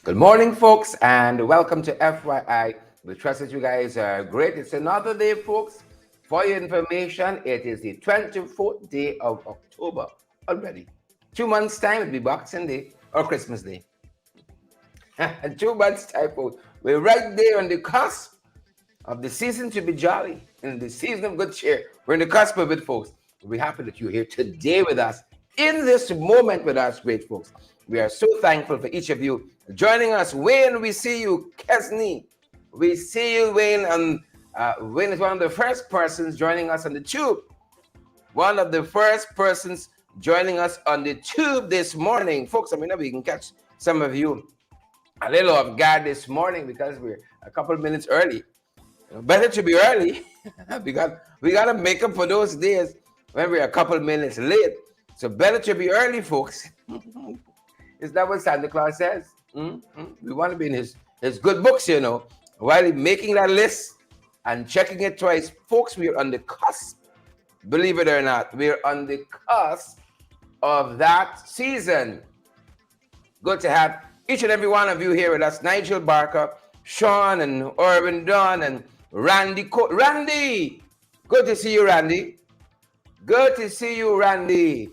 Good morning, folks, and welcome to FYI. We trust that you guys are great. It's another day, folks. For your information, it is the 24th day of October already. 2 months' time, it'll be Boxing Day or Christmas Day. And 2 months' time, folks, we're right there on the cusp of the season to be jolly, in the season of good cheer. We're in the cusp of it, folks. We're happy that you're here today with us, in this moment with us, great folks. We are so thankful for each of you joining us. Wayne, we see you. Kesney, we see you, Wayne. And Wayne is one of the first persons joining us on the tube. One of the first persons joining us on the tube this morning. Folks, I mean, we can catch some of you a little off guard this morning because we're a couple of minutes early. Better to be early. we got to make up for those days when we're a couple of minutes late. So better to be early, folks. Is that what Santa Claus says? We want to be in his good books, you know. While he's making that list and checking it twice, folks, we're on the cusp. Believe it or not, we're on the cusp of that season. Good to have each and every one of you here with us. Nigel Barker, Sean and Irvin Dunn and Randy. Randy! Good to see you, Randy. Good to see you, Randy.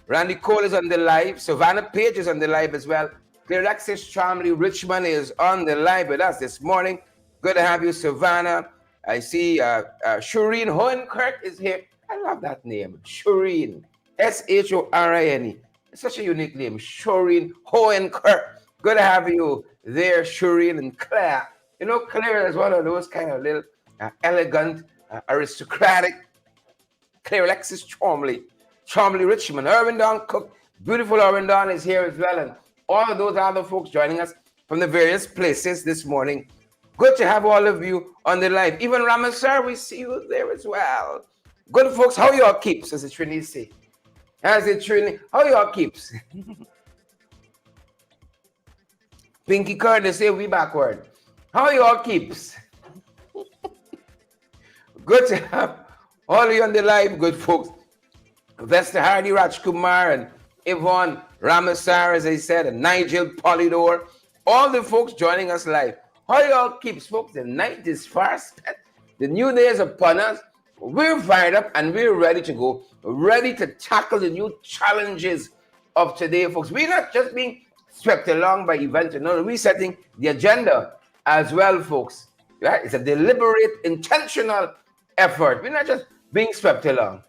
Randy Cole is on the live. Savannah Page is on the live as well. Alexis Chomley Richmond is on the live with us this morning. Good to have you, Savannah. I see Shireen Hohenkirk is here. I love that name, Shireen. Shorine. It's such a unique name, Shireen Hohenkirk. Good to have you there, Shireen and Claire. You know, Claire is one of those kind of little elegant, aristocratic. Claire Alexis Chomley Richmond, Irvin Don Cook, beautiful Irvin Don is here as well, and all of those other folks joining us from the various places this morning. Good to have all of you on the live. Even Ramasar, we see you there as well. Good folks, how y'all keeps, as the Trinity say? As the Trinity, how y'all keeps? Pinky Curtis say we backward. How y'all keeps? Good to have all of you on the live, good folks. Vesta Hardy, Rajkumar, and Yvonne Ramasar, as I said, and Nigel Polidor, all the folks joining us live. How y'all keeps, folks? The night is far spent. The new day is upon us. We're fired up and we're ready to go, ready to tackle the new challenges of today, folks. We're not just being swept along by events, no, we're setting the agenda as well, folks. Right? It's a deliberate, intentional effort. We're not just being swept along.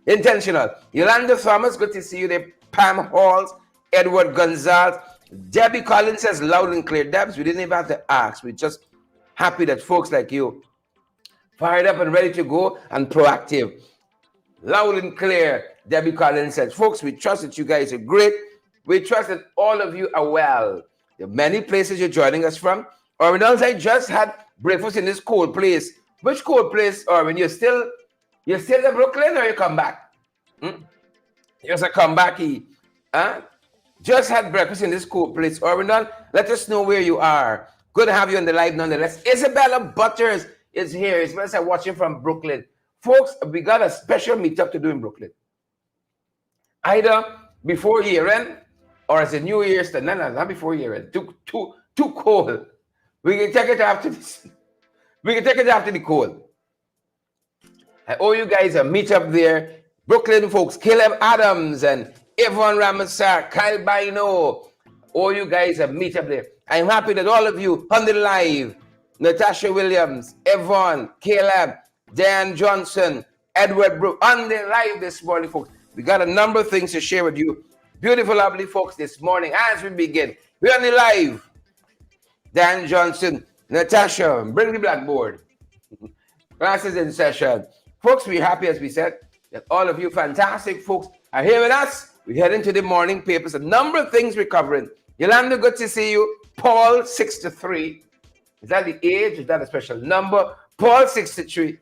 Intentional. Yolanda Thomas, good to see you there. Pam Halls, Edward Gonzalez. Debbie Collins says loud and clear. Debs, we didn't even have to ask. We're just happy that folks like you fired up and ready to go and proactive. Loud and clear, Debbie Collins says. Folks, we trust that you guys are great. We trust that all of you are well. There are many places you're joining us from. Or I just had breakfast in this cold place. Which cold place, Orvin? You're still in Brooklyn or you come back? Yes, I come back. Just had breakfast in this cool place. Orvin, let us know where you are. Good to have you on the live nonetheless. Isabella Butters is here. Isabella watching from Brooklyn. Folks, we got a special meetup to do in Brooklyn. Either before year end or as a New Year's. No, not before year end. Too cold. We can take it after this. We can take it after the cold. I owe you guys a meetup there. Brooklyn folks, Caleb Adams and Yvonne Ramasar, Kyle Bino. Owe you guys a meetup there. I'm happy that all of you on the live, Natasha Williams, Yvonne, Caleb, Dan Johnson, Edward Brook, on the live this morning, folks. We got a number of things to share with you. Beautiful, lovely folks this morning as we begin. We're on the live. Dan Johnson, Natasha, bring the blackboard. Classes in session. Folks, we're happy, as we said, that all of you fantastic folks are here with us. We head into the morning papers. A number of things we're covering. Yolanda, good to see you. Paul, 63. Is that the age? Is that a special number? Paul, 63.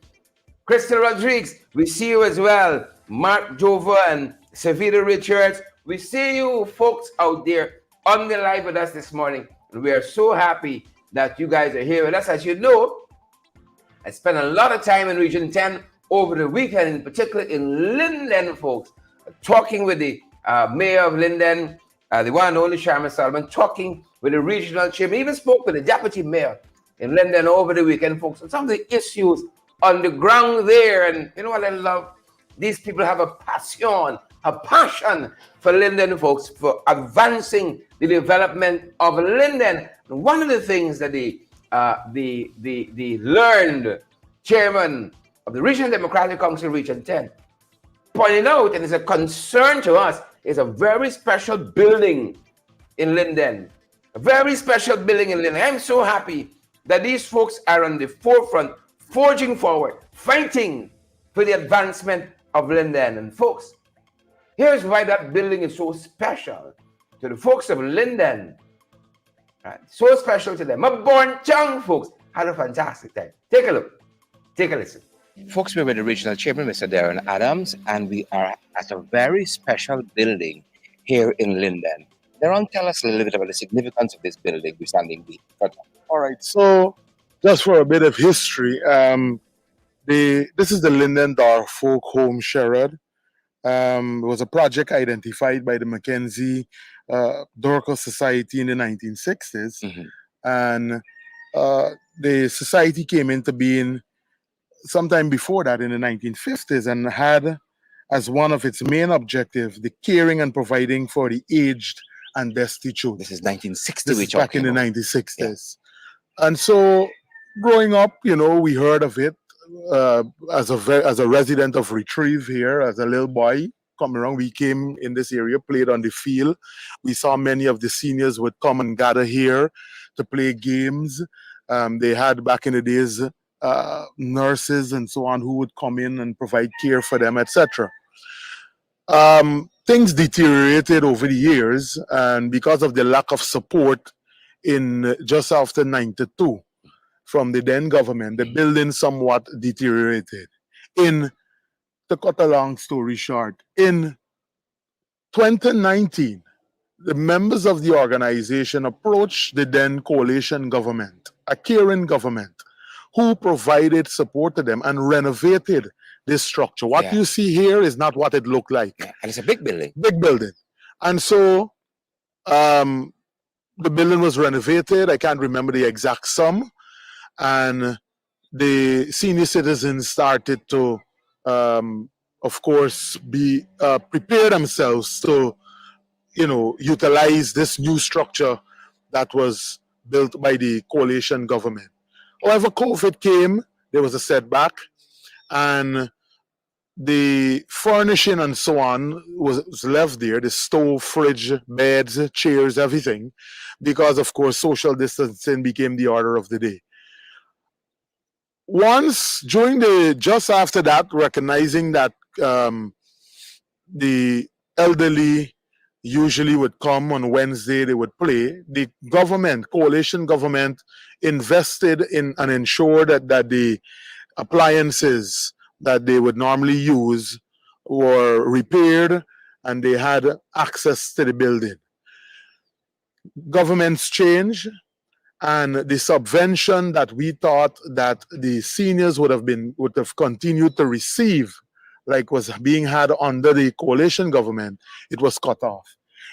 Crystal Rodriguez, we see you as well. Mark Jova and Savita Richards. We see you folks out there on the live with us this morning. And we are so happy that you guys are here with us. As you know, I spent a lot of time in Region 10 over the weekend, in particular in Linden, folks, talking with the mayor of Linden, the one and only Sharma Salman, talking with the regional chairman, even spoke with the deputy mayor in London over the weekend, folks, on some of the issues on the ground there. And you know what I love? These people have a passion for Linden, folks, for advancing the development of Linden. And one of the things that the learned chairman of the Regional Democratic Council, Region 10, pointed out, and it's a concern to us, is a very special building in Linden. A very special building in Linden. I'm so happy that these folks are on the forefront, forging forward, fighting for the advancement of Linden. And folks, here's why that building is so special to the folks of Linden. Right? So special to them. My born Chang folks had a fantastic time. Take a look. Take a listen. Folks, we're with the regional chairman, Mr. Darren Adams, and we are at a very special building here in Linden. Darren, tell us a little bit about the significance of this building we're standing before. All right, so just for a bit of history, this is the Linden Dar Folk Home Sherrod. It was a project identified by the Mackenzie Dorcas Society in the 1960s. And the society came into being sometime before that in the 1950s and had as one of its main objectives the caring and providing for the aged and destitute. This is 1960. This is back in the 1960s. Yeah. And so growing up, you know, we heard of it as a resident of Retrieve here, as a little boy coming around. We came in this area, played on the field. We saw many of the seniors would come and gather here to play games. They had back in the days nurses and so on who would come in and provide care for them, etc. Things deteriorated over the years, and because of the lack of support in just after 92 from the then government, the building somewhat deteriorated. To cut a long story short, in 2019, the members of the organization approached the then coalition government, a caring government, who provided support to them and renovated this structure. What you see here is not what it looked like. Yeah. And it's a big building. Big building. And so the building was renovated. I can't remember the exact sum. And the senior citizens started to, of course, be prepare themselves to, you know, utilize this new structure that was built by the coalition government. However, COVID came, there was a setback, and the furnishing and so on was left there, the stove, fridge, beds, chairs, everything, because, of course, social distancing became the order of the day. Just after that, recognizing that the elderly usually would come on Wednesday, they would play, the government, coalition government, invested in and ensured that the appliances that they would normally use were repaired and they had access to the building. Governments change, and the subvention that we thought that the seniors would have continued to receive, like was being had under the coalition government, it was cut off.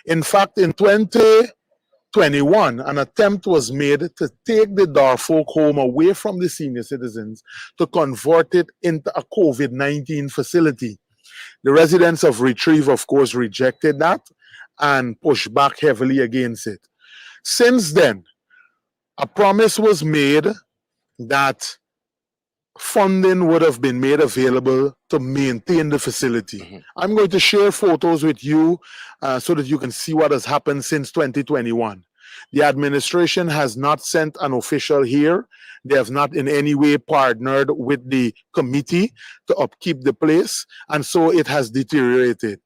In fact, in 2021, an attempt was made to take the Darfolk home away from the senior citizens to convert it into a COVID-19 facility. The residents of Retrieve, of course, rejected that and pushed back heavily against it. Since then, a promise was made that funding would have been made available to maintain the facility. I'm going to share photos with you so that you can see what has happened since 2021. The administration has not sent an official here. They have not in any way partnered with the committee to upkeep the place, and so it has deteriorated.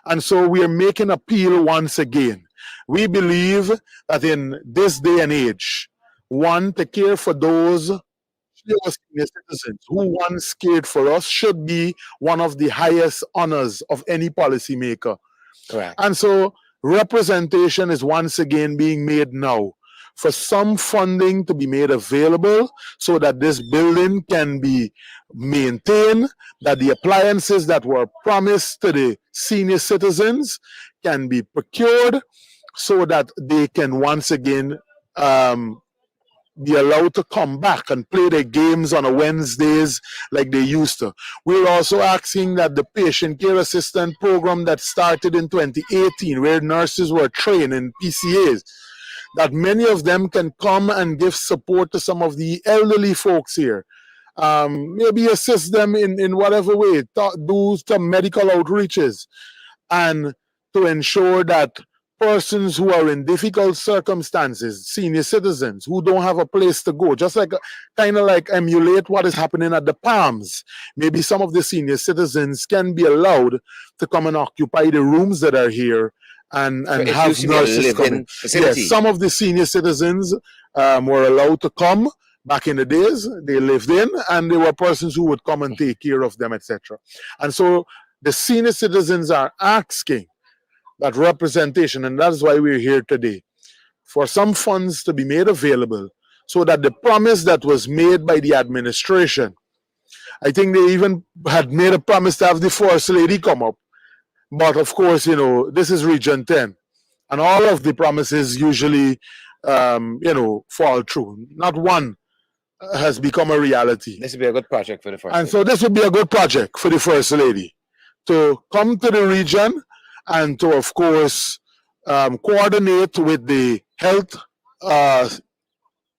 And so we are making appeal once again. We believe that in this day and age, one, to care for those senior citizens who once cared for us should be one of the highest honors of any policymaker. Correct. And so representation is once again being made now for some funding to be made available so that this building can be maintained, that the appliances that were promised to the senior citizens can be procured, so that they can once again um, be allowed to come back and play their games on a Wednesdays like they used to. We're also asking that the patient care assistant program that started in 2018, where nurses were trained in PCAs, that many of them can come and give support to some of the elderly folks here. Maybe assist them in whatever way, do some medical outreaches, and to ensure that persons who are in difficult circumstances, senior citizens who don't have a place to go, just like kind of like emulate what is happening at the Palms. Maybe some of the senior citizens can be allowed to come and occupy the rooms that are here So and it have used to be a nurses come live-in in. Yes, facility. some of the senior citizens were allowed to come. Back in the days, they lived in, and there were persons who would come and take care of them, etc. And so the senior citizens are asking that representation, and that's why we're here today, for some funds to be made available so that the promise that was made by the administration, I think they even had made a promise to have the First Lady come up. But of course, this is Region 10, and all of the promises usually, fall through. Not one has become a reality. This would be a good project for the first. And so this would be a good project for the First Lady to come to the region and to, of course, coordinate with the health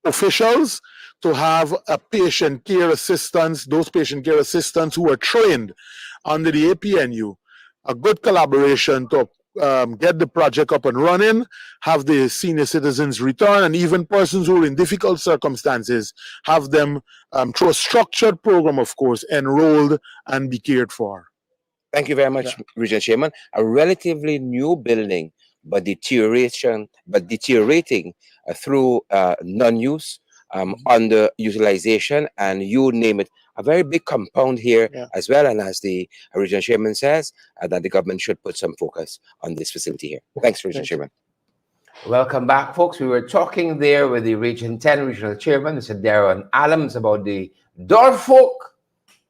officials to have a patient care assistants, those patient care assistants who are trained under the APNU, a good collaboration to get the project up and running, have the senior citizens return, and even persons who are in difficult circumstances, have them through a structured program, of course, enrolled and be cared for. Thank you very much, Regional Chairman. A relatively new building, but deteriorating through non-use, underutilization, and you name it. A very big compound here as well. And as the Regional Chairman says, that the government should put some focus on this facility here. Thanks, Regional Chairman. Welcome back, folks. We were talking there with the Region 10 Regional Chairman, Mr. Darren Adams, about the Norfolk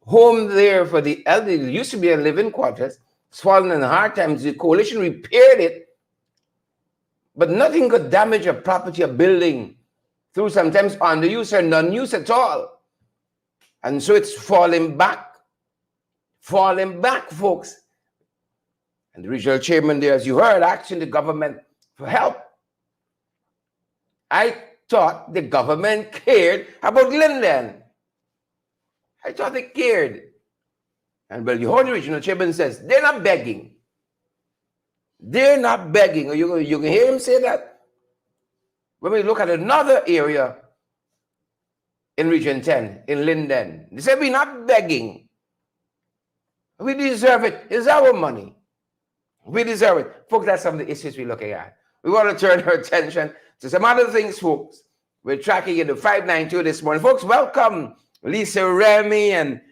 home there for the elderly. It used to be a living quarters. It's fallen in hard times. The coalition repaired it, but nothing could damage a property, a building, through sometimes underuse or non-use at all. And so it's falling back, folks. And the regional chairman there, as you heard, asking the government for help. I thought the government cared about Linden. I thought they cared. And well, you heard the regional chairman says, they're not begging. They're not begging. Or you can hear him say that. When we look at another area in Region 10, in Linden, they said, we're not begging. We deserve it. It's our money. We deserve it. Folks, that's some of the issues we're looking at. We want to turn our attention to some other things, folks. We're tracking in the 592 this morning. Folks, welcome Lisa Remy and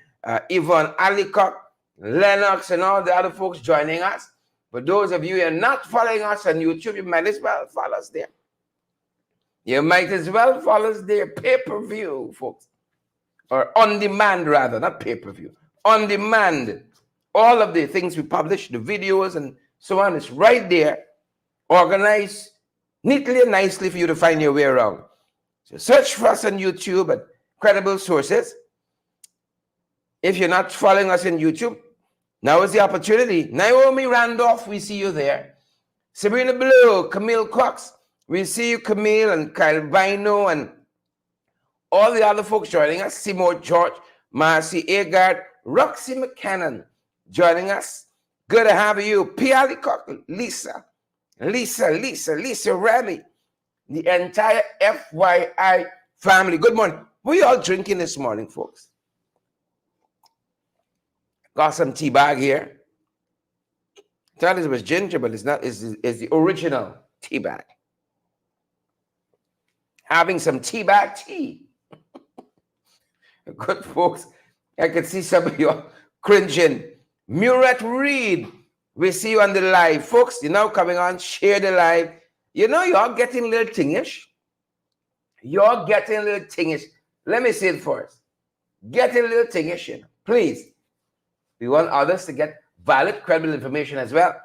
Yvonne Alicock, Lennox, and all the other folks joining us. For those of you who are not following us on YouTube, you might as well follow us there. You might as well follow us there, pay-per-view, folks. Or on demand, rather, not pay-per-view. On demand. All of the things we publish, the videos and so on, is right there, organized neatly and nicely for you to find your way around. So search for us on YouTube at Credible Sources. If you're not following us on YouTube, now is the opportunity. Naomi Randolph, we see you there. Sabrina Blue, Camille Cox, we see you, Camille, and Kyle Vino, and all the other folks joining us. Seymour George, Marcy Agard, Roxy McCannon joining us. Good to have you. P. Alicock, Lisa Remy, the entire FYI family. Good morning. What are you all drinking this morning, folks? Got some tea bag here. Thought it was ginger, but it's not. It's the original tea bag. Having some tea bag tea. Good folks. I can see some of you cringing. Murat Reed, we see you on the live. Folks, you're now coming on. Share the live. You know, you're getting a little tingish. You're getting a little tingish. Let me say it first. Getting a little tingish, you know. Please. We want others to get valid, credible information as well.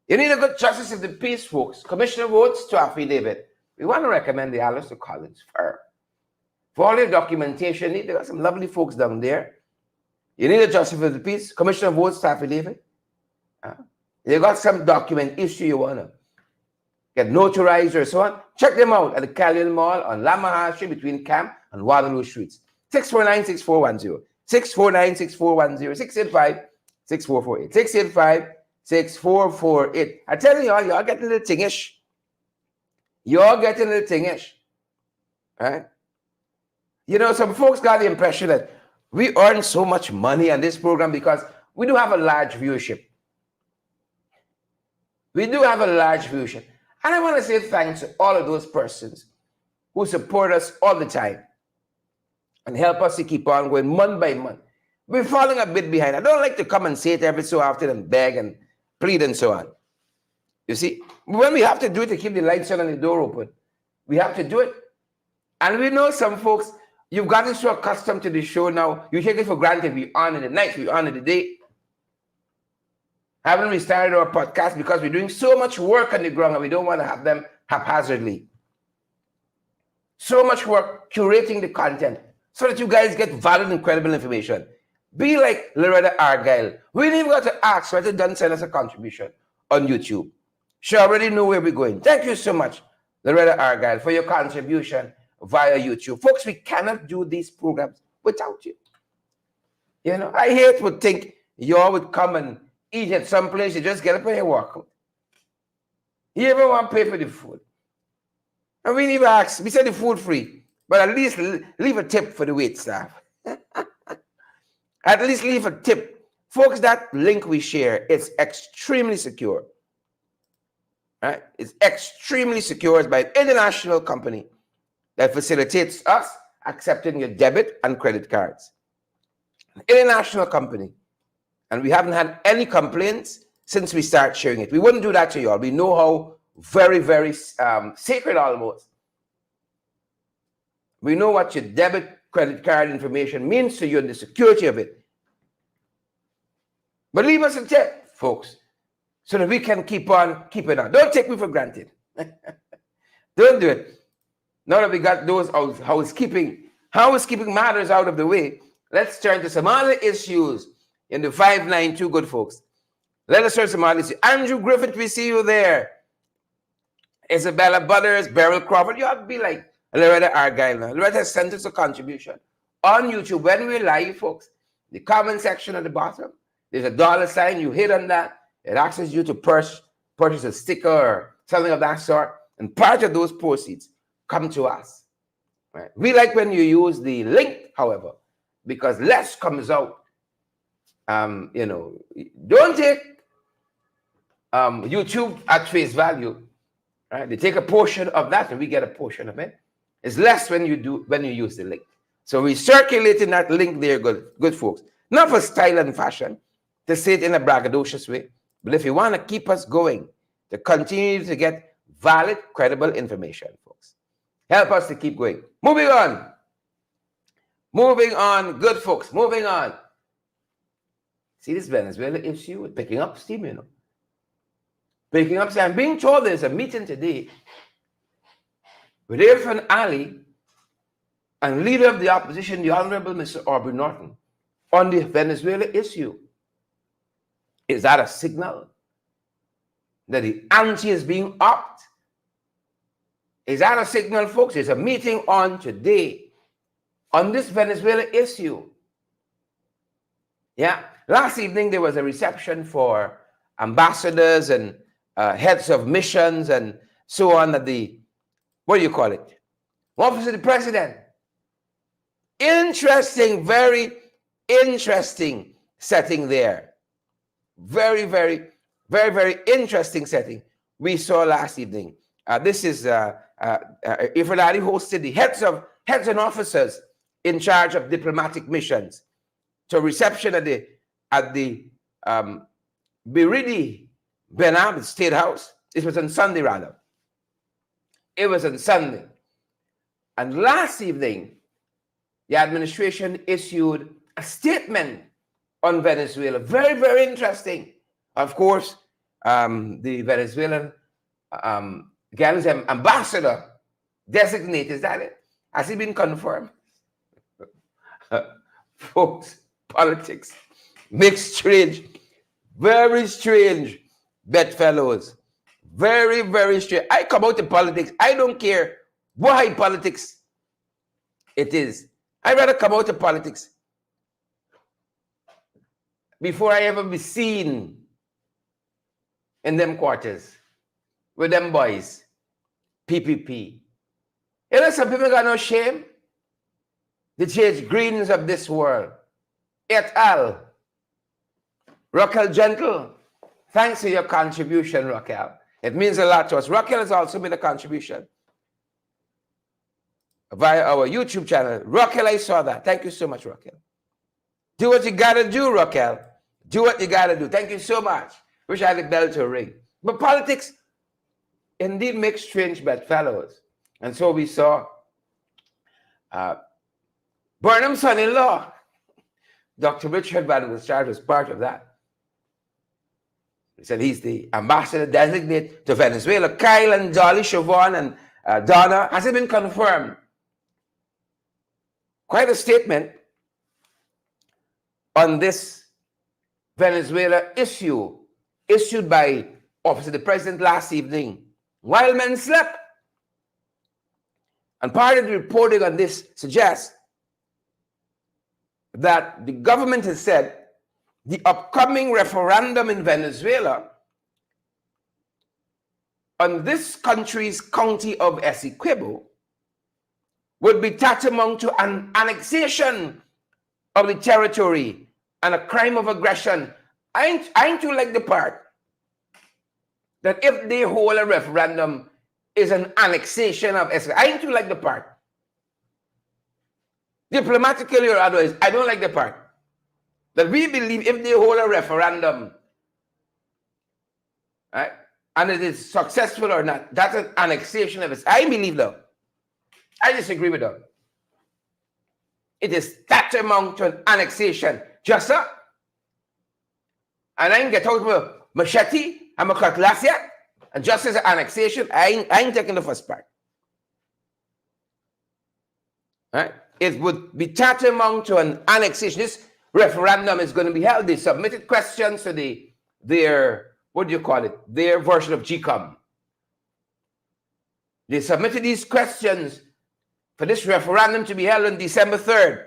You need a good justice of the peace, folks. Commissioner votes to affidavit. We want to recommend the Alistair Collins firm. For all your documentation, there are some lovely folks down there. You need a justice of the peace. Commissioner votes to affidavit. You got some document issue you want to get notarized or so on. Check them out at the Callion Mall on Lamaha Street between Camp and Waterloo Streets. 649-6410. 649-6410. 685-6448. 685-6448. I tell you all, y'all getting a little tingish. You're getting a little tingish. Right? You know, some folks got the impression that we earn so much money on this program because we do have a large viewership. We do have a large viewership. And I want to say thanks to all of those persons who support us all the time and help us to keep on going month by month. We're falling a bit behind. I don't like to come and say it every so often and beg and plead and so on. You see, when we have to do it to keep the lights on and the door open, we have to do it. And we know some folks, you've gotten so accustomed to the show now, you take it for granted. We on in the night, we on in the day. Haven't we started our podcast because we're doing so much work on the ground and we don't want to have them haphazardly. So much work curating the content so that you guys get valid and credible information. Be like Loretta Argyle. We didn't even got to ask whether done send us a contribution on YouTube. She already know where we're going. Thank you so much, Loretta Argyle, for your contribution via YouTube. Folks, we cannot do these programs without you. You know, I hate to think you all would come and eat at some place, you just get up and you walk out. You ever want to pay for the food? And we never ask. We said the food free, but at least leave a tip for the wait staff. At least leave a tip. Folks, that link we share is extremely secure. Right? It's extremely secure. It's by an international company that facilitates us accepting your debit and credit cards. An international company. And we haven't had any complaints since we started sharing it. We wouldn't do that to y'all. We know how very, very sacred almost. We know what your debit, credit card information means to you and the security of it. But leave us a tip, folks, so that we can keep on keeping on. Don't take me for granted. Don't do it. Now that we got those housekeeping matters out of the way, let's turn to some other issues in the 592, good folks. Let us turn to some other issues. Andrew Griffith, we see you there. Isabella Butters, Beryl Crawford. You have to be like Loretta Argyle now. Loretta sent us a contribution on YouTube when we're live, folks. The comment section at the bottom, there's a $sign. You hit on that. It asks you to purchase a sticker or something of that sort. And part of those proceeds come to us. Right? We like when you use the link, however, because less comes out. You know, don't take YouTube at face value. Right? They take a portion of that and we get a portion of it. It's less when you use the link. So we're circulating that link there, good folks. Not for style and fashion, to say it in a braggadocious way, but if you want to keep us going, to continue to get valid, credible information, folks. Help us to keep going. Moving on, good folks, moving on. See this Venezuela issue with picking up steam, you know. Picking up steam. I'm being told there's a meeting today with Irfan Ali and leader of the opposition, the Honorable Mr. Aubrey Norton, on the Venezuela issue. Is that a signal that the ante is being upped? Is that a signal, folks? There's a meeting on today on this Venezuela issue. Yeah. Last evening, there was a reception for ambassadors and heads of missions and so on at the, what do you call it? Office of the President. Interesting, very interesting setting there. Very, very, very, very interesting setting we saw last evening. This is Irfan Ali hosted the heads and officers in charge of diplomatic missions to a reception at the Biridi Benam State House. It was on Sunday, rather. It was on Sunday. And last evening, the administration issued a statement on Venezuela. Very, very interesting. Of course, the Venezuelan Guyana's ambassador designate, is that it? Has he been confirmed? Folks, politics makes strange, very strange bedfellows. Very, very strange. I come out to politics. I don't care why politics it is. I'd rather come out to politics before I ever be seen in them quarters with them boys. PPP. You know, some people got no shame. The J.H. Greens of this world. Et al. Raquel Gentle, thanks for your contribution, Raquel. It means a lot to us. Raquel has also made a contribution via our YouTube channel. Raquel, I saw that. Thank you so much, Raquel. Do what you gotta do, Raquel. Do what you gotta do. Thank you so much. Wish I had the bell to ring. But politics indeed makes strange bedfellows. And so we saw Burnham's son-in-law, Dr. Richard Van Wistar, was part of that. He said he's the ambassador designate to Venezuela. Kyle and Dolly, Siobhan and Donna, has it been confirmed? Quite a statement on this Venezuela issue issued by Office of the President last evening while men slept. And part of the reporting on this suggests that the government has said the upcoming referendum in Venezuela on this country's county of Essequibo would be tantamount to an annexation of the territory and a crime of aggression. I ain't you like the part that if they hold a referendum is an annexation of Essequibo? I ain't you like the part? Diplomatically or otherwise, I don't like the part that we believe if they hold a referendum, right, and it is successful or not, that's an annexation of it. I believe though. I disagree with them. It is tantamount to an annexation. Just so. And I ain't get out with a machete and a cutlass yet. And just as an annexation, I ain't taking the first part. Right? It would be tantamount to an annexation. This referendum is going to be held. They submitted questions to their, what do you call it? Their version of GCOM. They submitted these questions for this referendum to be held on December 3rd.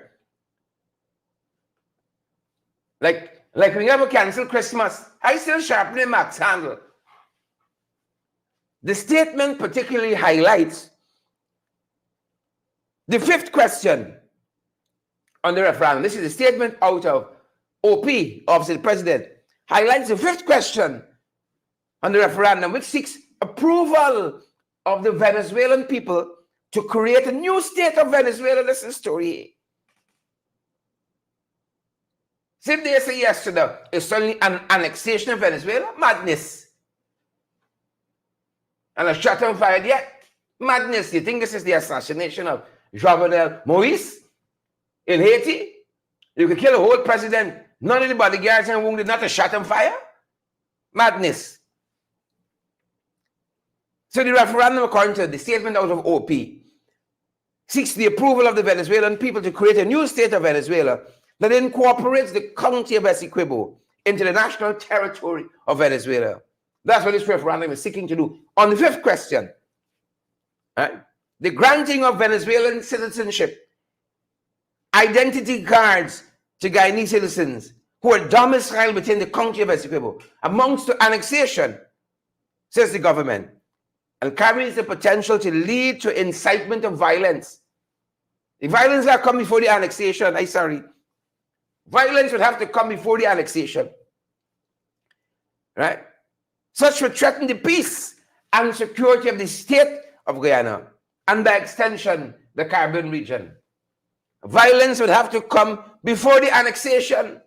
Like we never cancel Christmas. I still sharpening Max handle. The statement particularly highlights the fifth question on the referendum. This is a statement out of OP, Office of the President, highlights the fifth question on the referendum, which seeks approval of the Venezuelan people to create a new state of Venezuela. Listen to the story. So if they say yes to the, it's only an annexation of Venezuela, madness. And a shot on fire yet, madness. You think this is the assassination of Jovenel Moïse in Haiti? You could kill a whole president, none of the bodyguards and wounded, not a shot on fire? Madness. So the referendum, according to the statement out of OP, seeks the approval of the Venezuelan people to create a new state of Venezuela that incorporates the county of Essequibo into the national territory of Venezuela. That's what this referendum is seeking to do. On the fifth question, right, the granting of Venezuelan citizenship, identity cards to Guyanese citizens who are domiciled within the county of Essequibo amounts to annexation, says the government, and carries the potential to lead to incitement of violence. The violence that come before the annexation, violence would have to come before the annexation. Right? Such would threaten the peace and security of the state of Guyana and by extension, the Caribbean region. Violence would have to come before the annexation.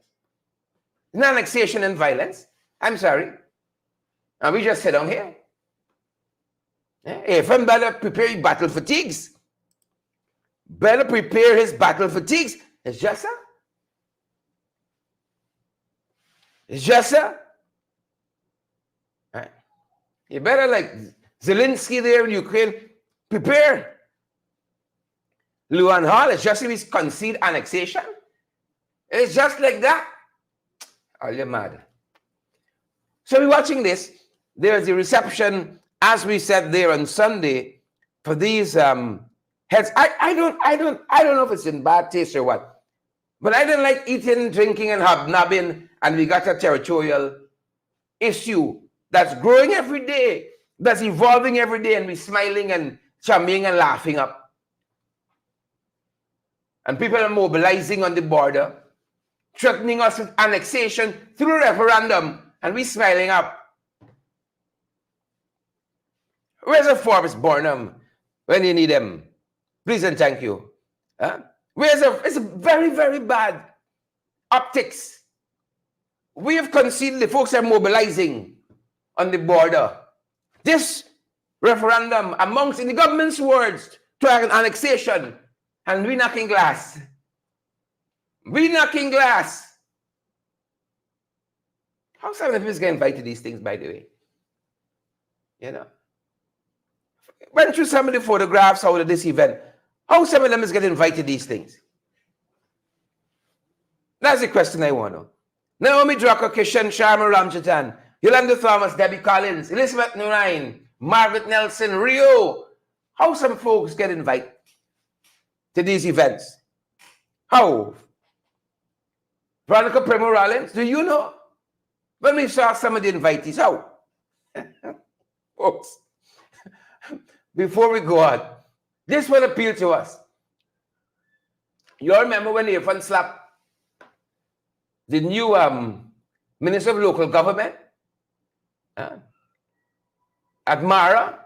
An annexation and violence. I'm sorry. And we just sit down here. If I'm better prepare his battle fatigues. Better prepare his battle fatigues. It's just that. It's just that. You better, like Zelensky there in Ukraine, prepare. Luan Hall, it's just if he's concede annexation. It's just like that. Are you mad? So we're watching this. There's a reception, as we said there on Sunday, for these heads. I don't know if it's in bad taste or what, but I don't like eating, drinking, and hobnobbing, and we got a territorial issue that's growing every day, that's evolving every day, and we're smiling and chumming and laughing up. And people are mobilizing on the border, threatening us with annexation through referendum, and we're smiling up. Where's the Forbes Burnham when you need them? Please and thank you. Huh? It's a very, very bad optics. We have conceded, the folks are mobilizing on the border. This referendum, amongst, in the government's words, to an annexation, and we knocking glass. We knocking glass. How some of us get invited to these things, by the way? You know? Went through some of the photographs out of this event. How some of them is getting invited to these things? That's the question I want to know. Naomi Drucker, Kishan Sharma Ramchatan, Yolanda Thomas, Debbie Collins, Elizabeth Nurine, Margaret Nelson, Rio. How some folks get invited to these events? How? Veronica Primo Rollins, do you know? When we saw some of the invitees, how? Folks, before we go on, this will appeal to us. You all remember when Irfan slapped the new Minister of Local Government at Mara?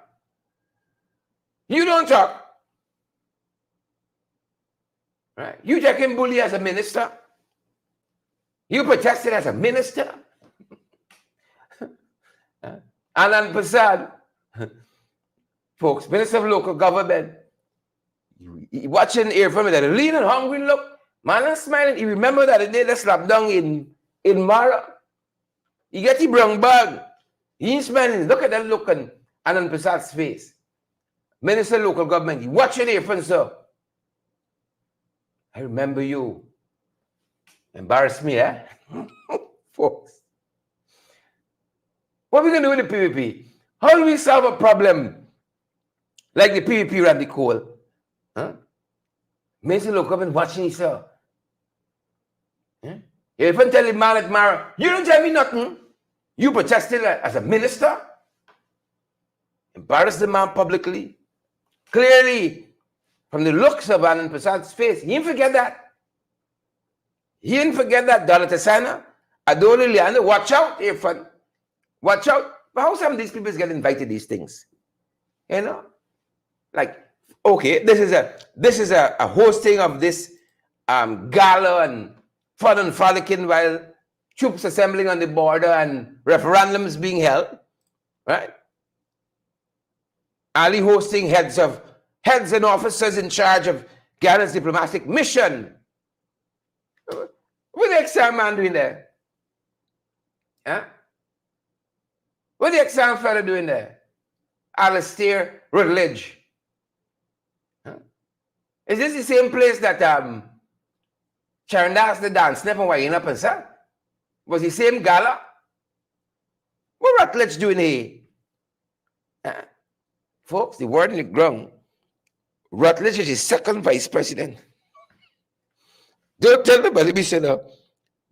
You don't talk. Right? You take him bully as a minister. You protested as a minister. Anand Prasad, folks, Minister of Local Government, watching Irfan with that lean and hungry look, man, I'm smiling. You remember that the day they slapped down in Mara? You get the brown bag. He ain't smiling. Look at that look on Anand Prasad's face. Minister of Local Government, you watching Irfan, sir. I remember you. Embarrass me, eh? Folks. What are we going to do with the PVP? How do we solve a problem like the PVP ran the coal? Huh? Minister of Local Government watching you, sir. If I tell the man at Mara, you don't tell me nothing. You protested as a minister. Embarrass the man publicly. Clearly, from the looks of Anand Prasad's face, he didn't forget that. He didn't forget that. Dalatasana, Adoli Liana, watch out, Irfan. Watch out. But how some of these people get invited to these things? You know? Like, okay, this is a hosting of this gala and fun and frolicking while troops assembling on the border and referendums being held, right? Ali hosting heads and officers in charge of Ghana's diplomatic mission. What the exam man doing there? Huh? What the exam fella doing there? Alistair Rutledge. Huh? Is this the same place that Charandas the dance never wine up and sir? Was the same gala? What Rutledge doing here? Huh? Folks, the word in the ground. Rutledge is his second vice president. Don't tell nobody, me say no.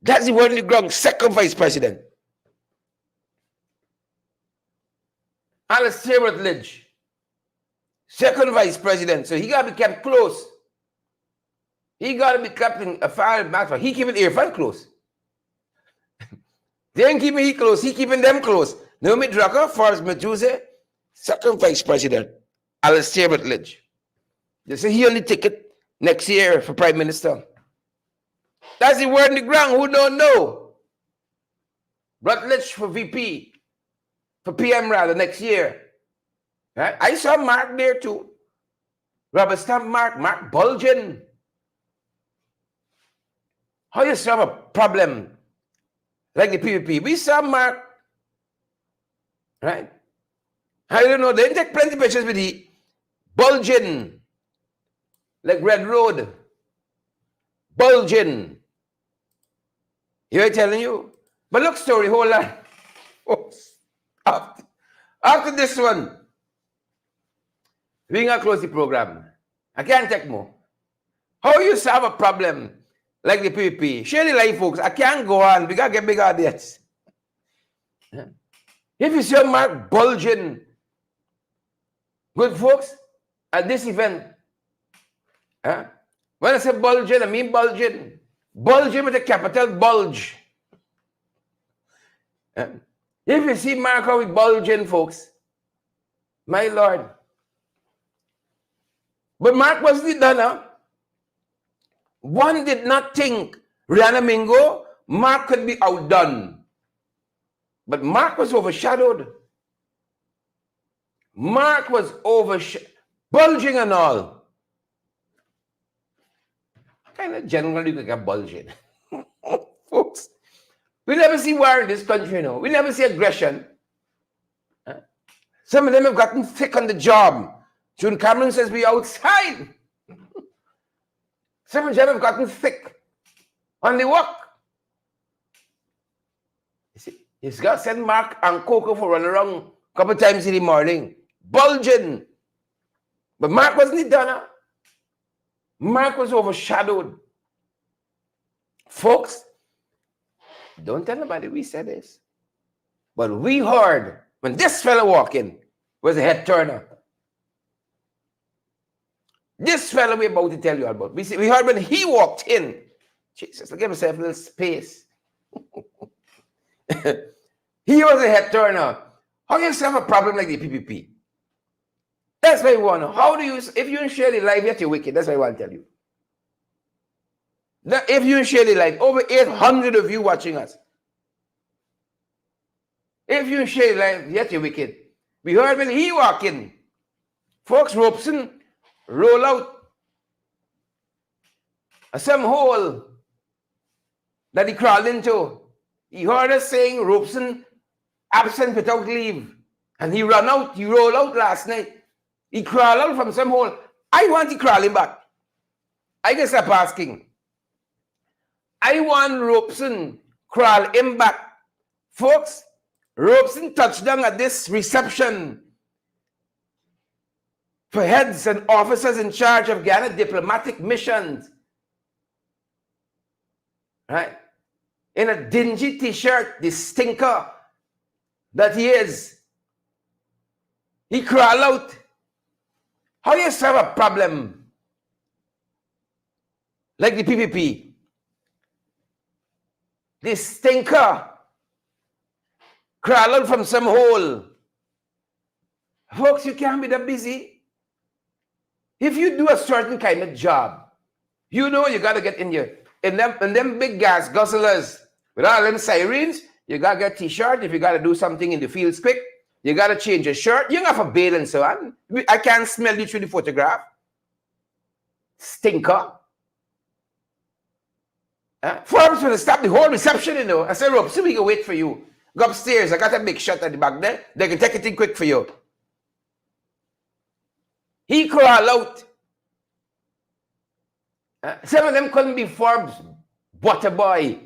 That's the word in the ground, second vice president. Alistair Rutledge, second vice president. So he got to be kept close. He got to be kept in a fire matter. He keeping Irfan close. They ain't keeping he close. He keeping them close. Naomi Drucker, Forbes Meduse, second vice president. Alistair Rutledge. They say he only ticket next year for prime minister. That's the word in the ground. Who don't know? Rutledge for VP, for PM rather, next year. Right? I saw Mark there too. Rubber stamp Mark Bulgin. How you solve a problem like the PVP? We saw Mark, right? I don't know. They take plenty pictures with the bulging, like Red Road, bulging. You know, telling you. But look, story, hold on. After this one, we're going to close the program. I can't take more. How you solve a problem like the PPP? Share the life, folks. I can't go on. We got to get big audience. If you see Mark bulging, good folks, at this event, when I say bulging, I mean bulging. Bulging with a capital bulge. If you see Mark how we bulging, folks, my Lord. But Mark wasn't done, huh? One did not think Rihanna Mingo, Mark could be outdone. But Mark was overshadowed. Mark was bulging and all. Kind of generally we get bulging. Folks, we never see war in this country, you know. We never see aggression. Some of them have gotten thick on the job. June Cameron says we outside. Some of them have gotten thick on the work. You see, he's got to send Mark and Coco for run around a couple of times in the morning. Bulging. But Mark wasn't done. Huh? Mark was overshadowed. Folks, don't tell nobody we said this. But we heard when this fellow walked in was a head turner. This fellow we're about to tell you about. We heard when he walked in. Jesus, give himself a little space. He was a head turner. How do you solve a problem like the PPP? That's what I want to know. How do you, if you share the life, yet you're wicked. That's what I want to tell you. Now, if you share the life, over 800 of you watching us. If you share the life, yet you're wicked. We heard when he walked in. Folks, Robeson roll out some hole that he crawled into. He heard us saying Robeson absent without leave. And he ran out, he rolled out last night. He crawled out from some hole. I want to crawl him back. I guess I'm asking. I want Robeson crawl him back. Folks, Robeson touched down at this reception for heads and officers in charge of Ghana diplomatic missions. Right? In a dingy t-shirt, the stinker that he is. He crawled out. How do you solve a problem like the PPP? The stinker crawled out from some hole. Folks, you can't be that busy. If you do a certain kind of job, you know you got to get in them big gas guzzlers with all them sirens. You got to get t-shirt. If you got to do something in the fields quick, you got to change your shirt. You got for bail and so on. I can't smell you through the photograph. Stinker. Forbes will stop the whole reception, you know. I said, Rob, so we can wait for you. Go upstairs. I got a big shot at the back there. They can take it in quick for you. He crawled out. Some of them couldn't be Forbes water boy.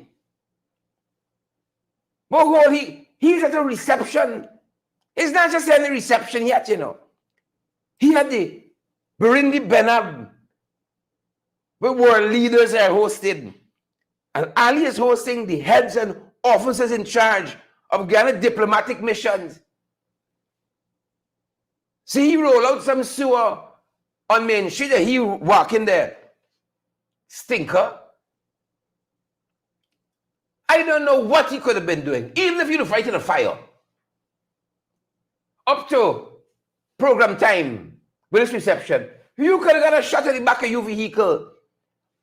But he's at a reception. It's not just any reception yet, you know. He had the Burundi Benab, where world leaders are hosted. And Ali is hosting the heads and officers in charge of Ghana diplomatic missions. See, he roll out some sewer on Main Street and he walk in there. Stinker. I don't know what he could have been doing, even if you'd fighting a fire. Up to program time with this reception, you could have got a shot at the back of your vehicle.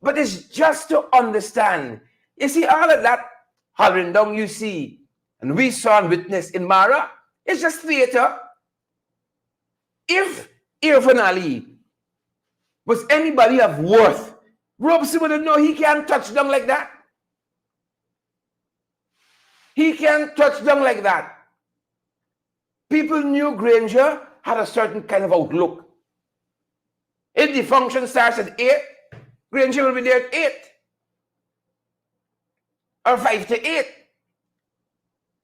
But it's just to understand. You see, all of that hollering down you see, and we saw and witnessed in Mara, it's just theater. If Irfan Ali was anybody of worth, Robeson would have known he can't touch down like that. He can't touch down like that. People knew Granger had a certain kind of outlook. If the function starts at 8, Granger will be there at 8 or 5 to 8.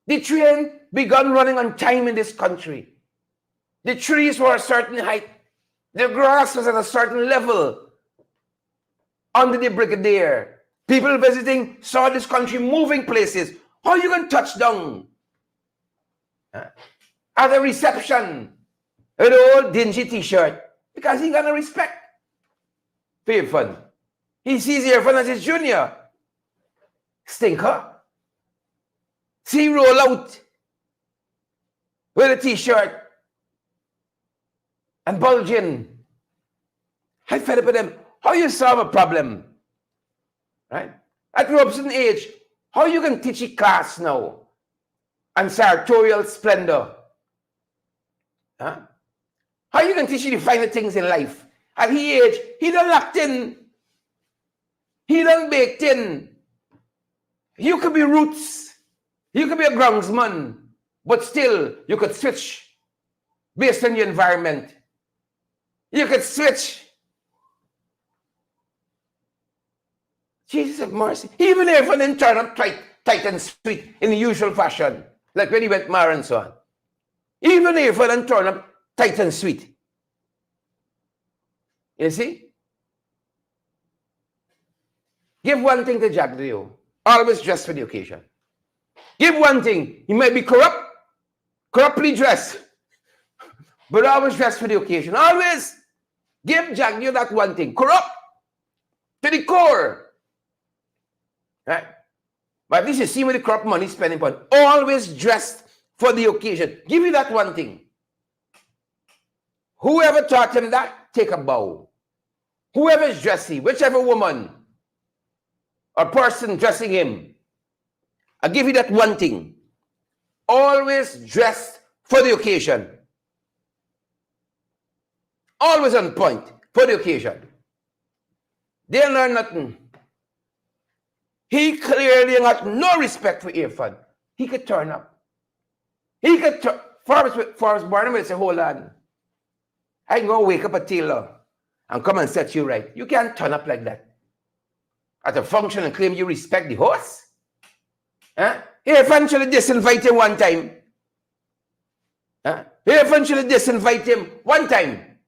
The train began running on time in this country. The trees were a certain height. The grass was at a certain level under the brigadier. People visiting saw this country moving places. How you can touch down at a reception with an old dingy t-shirt? Because he got no respect for Irfan. He sees Irfan as his junior. Stinker. See roll out with a t-shirt and bulging. I fed up with them. How you solve a problem? Right? At Robeson age, how you can teach a class now? And sartorial splendor. Huh? How you can teach you the finer things in life? At his age, he done locked in. He done baked in. You could be roots. You could be a groundsman. But still, you could switch based on your environment. You could switch. Jesus have mercy. Even if it didn't turn up tight and sweet in the usual fashion, like when he went Mar and so on. Even if it didn't turn up tight and sweet. You see? Give one thing to Jack Dio. Always dress for the occasion. Give one thing. He might be corruptly dressed, but always dress for the occasion. Always give Jack Dio that one thing. Corrupt to the core. Right? But at least you see where the corrupt money spending upon. Always dressed for the occasion. Give you that one thing. Whoever taught him that, take a bow. Whoever is dressing, whichever woman or person dressing him, I'll give you that one thing. Always dressed for the occasion. Always on point for the occasion. They learn nothing. He clearly had no respect for Irfan. He could turn up. He could turn. Forrest Barnum will say, hold on. I can go wake up a tailor and come and set you right. You can't turn up like that at a function and claim you respect the horse. Huh? Irfan should disinvite him one time. Huh? Irfan should disinvite him one time.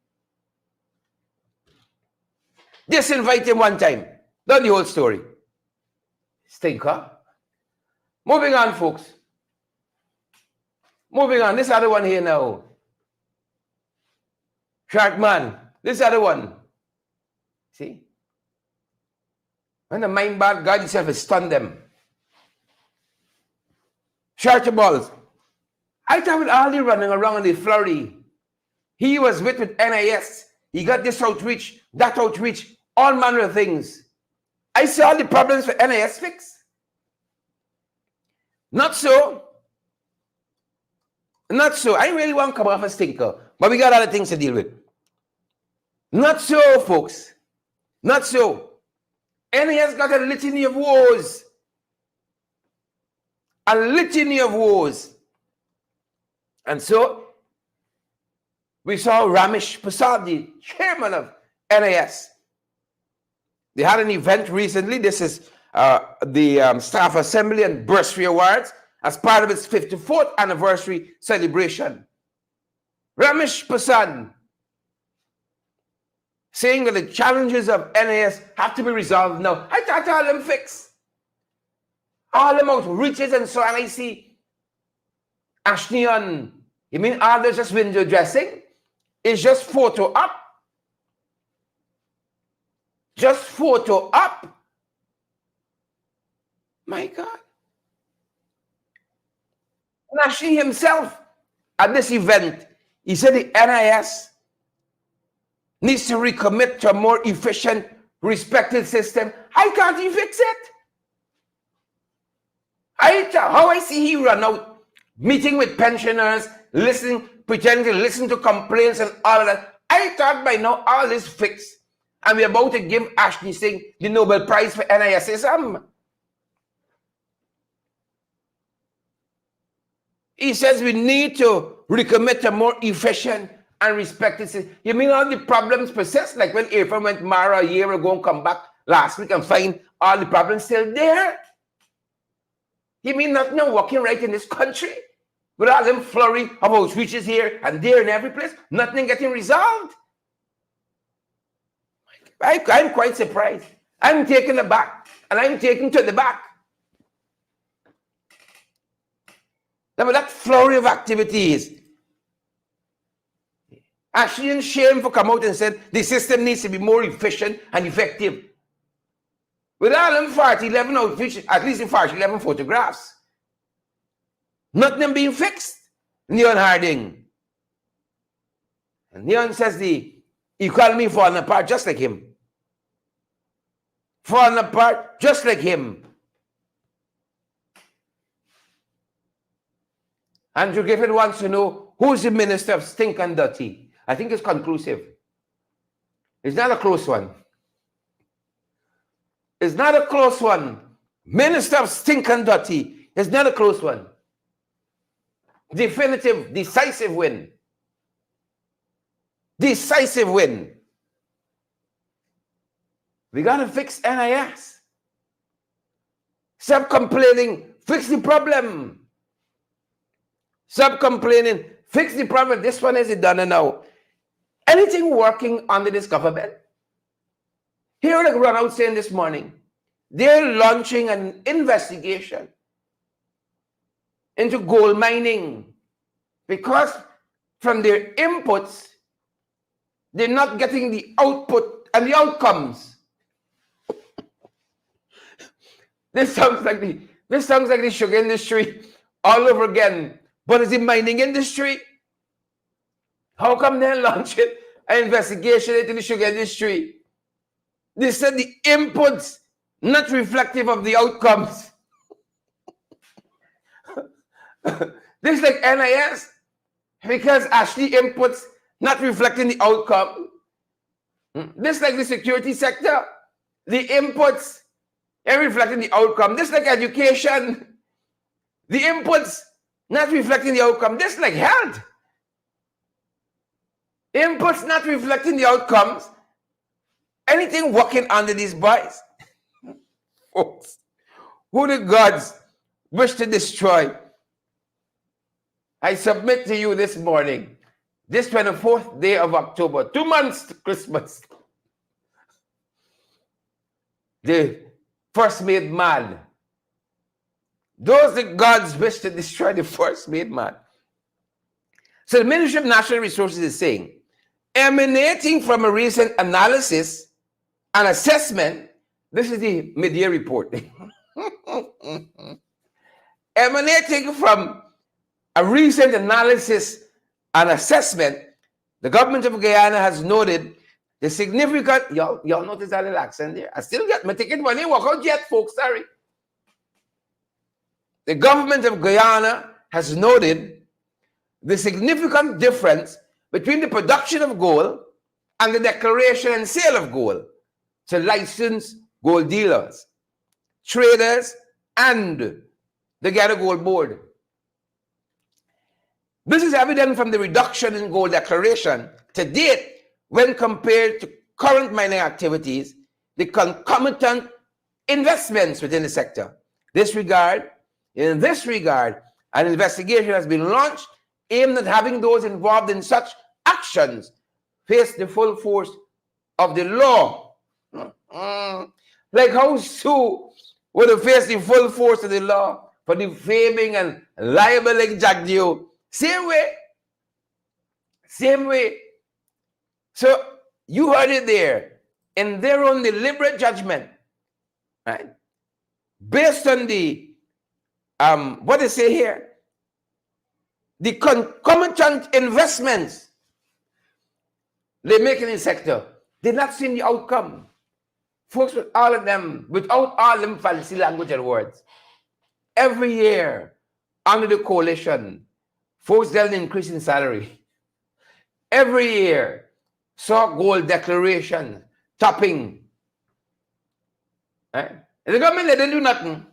Disinvite him one time. Not the whole story. Stinker. Moving on, folks. Moving on. This other one here now. Shark man. This other one. See? When the mind bad, God himself has stunned them. Shark balls. I thought with all the running around in the flurry, he was with NIS. He got this outreach, that outreach, all manner of things. I saw the problems for NIS fixed. Not so. Not so. I really want to come off a stinker, but we got other things to deal with. Not so, folks. Not so. NIS got a litany of woes. A litany of woes. And so, we saw Ramesh Prasad, the chairman of NIS. They had an event recently. This is the Staff Assembly and Bursary Awards as part of its 54th anniversary celebration. Ramesh Prasad saying that the challenges of NIS have to be resolved now. I thought all them fixed. All them outreaches and so on. I see Ashnian. You mean all that's just window dressing? It's just photo up. Just photo up. My God. Nashi himself at this event, he said the NIS needs to recommit to a more efficient, respected system. How can't he fix it? How I see he run out, meeting with pensioners, listening, pretending to listen to complaints and all of that. I thought by now all is fixed. And we're about to give Ashley Singh the Nobel Prize for NISism. He says we need to recommit to more efficient and respected system. You mean all the problems persist? Like when April went Mara a year ago and come back last week and find all the problems still there? You mean nothing working right in this country? With all them flurry of outreaches here and there and every place, nothing getting resolved? I'm quite surprised. I'm taken aback, and I'm taken to the back. Now, that flurry of activities, Ashley and Shane for come out and said the system needs to be more efficient and effective. With all them 11 outreach, at least in 11 photographs, nothing being fixed. Neon Harding. And Neon says the economy falling apart just like him. Falling apart just like him. Andrew Griffin wants to know who's the minister of stink and dirty. I think it's conclusive. It's not a close one. It's not a close one. Minister of stink and dirty is not a close one. Definitive, decisive win. Decisive win. We got to fix NIS. Stop complaining. Fix the problem. Stop complaining. Fix the problem. This one is done now. Anything working under this government? Here, like run out saying this morning, they're launching an investigation into gold mining because from their inputs, they're not getting the output and the outcomes. This sounds like the sugar industry all over again. But it's the mining industry. How come they launch it? An investigation into the sugar industry. They said the inputs not reflective of the outcomes. This is like NIS, because Ashley inputs not reflecting the outcome. This is like the security sector. The inputs are reflecting the outcome. This is like education. The inputs not reflecting the outcome. This is like health. Inputs not reflecting the outcomes. Anything working under these boys? Folks, who the gods wish to destroy? I submit to you this morning, this 24th day of October, 2 months to Christmas, the first made man. Those the gods wish to destroy the first made man. So the Ministry of Natural Resources is saying, emanating from a recent analysis and assessment, this is the mid-year report. Emanating from a recent analysis and assessment, the government of Guyana has noted the significant, y'all notice that little accent there? I still get my ticket money, walk out yet, folks, sorry. The government of Guyana has noted the significant difference between the production of gold and the declaration and sale of gold to licensed gold dealers, traders, and the Gather Gold Board. This is evident from the reduction in gold declaration to date when compared to current mining activities, the concomitant investments within the sector. In this regard, an investigation has been launched aimed at having those involved in such actions face the full force of the law. Like how Sue would have faced the full force of the law for defaming and libeling Jagdio. Same way. Same way. So you heard it there. In their own deliberate judgment, right? Based on the what they say here, the concomitant investments they make in the sector, they're not seeing the outcome. Folks, with all of them, without all them fancy language and words, every year under the coalition, folks get an increase in salary. Every year, saw gold declaration topping. Right? And the government, they didn't do nothing.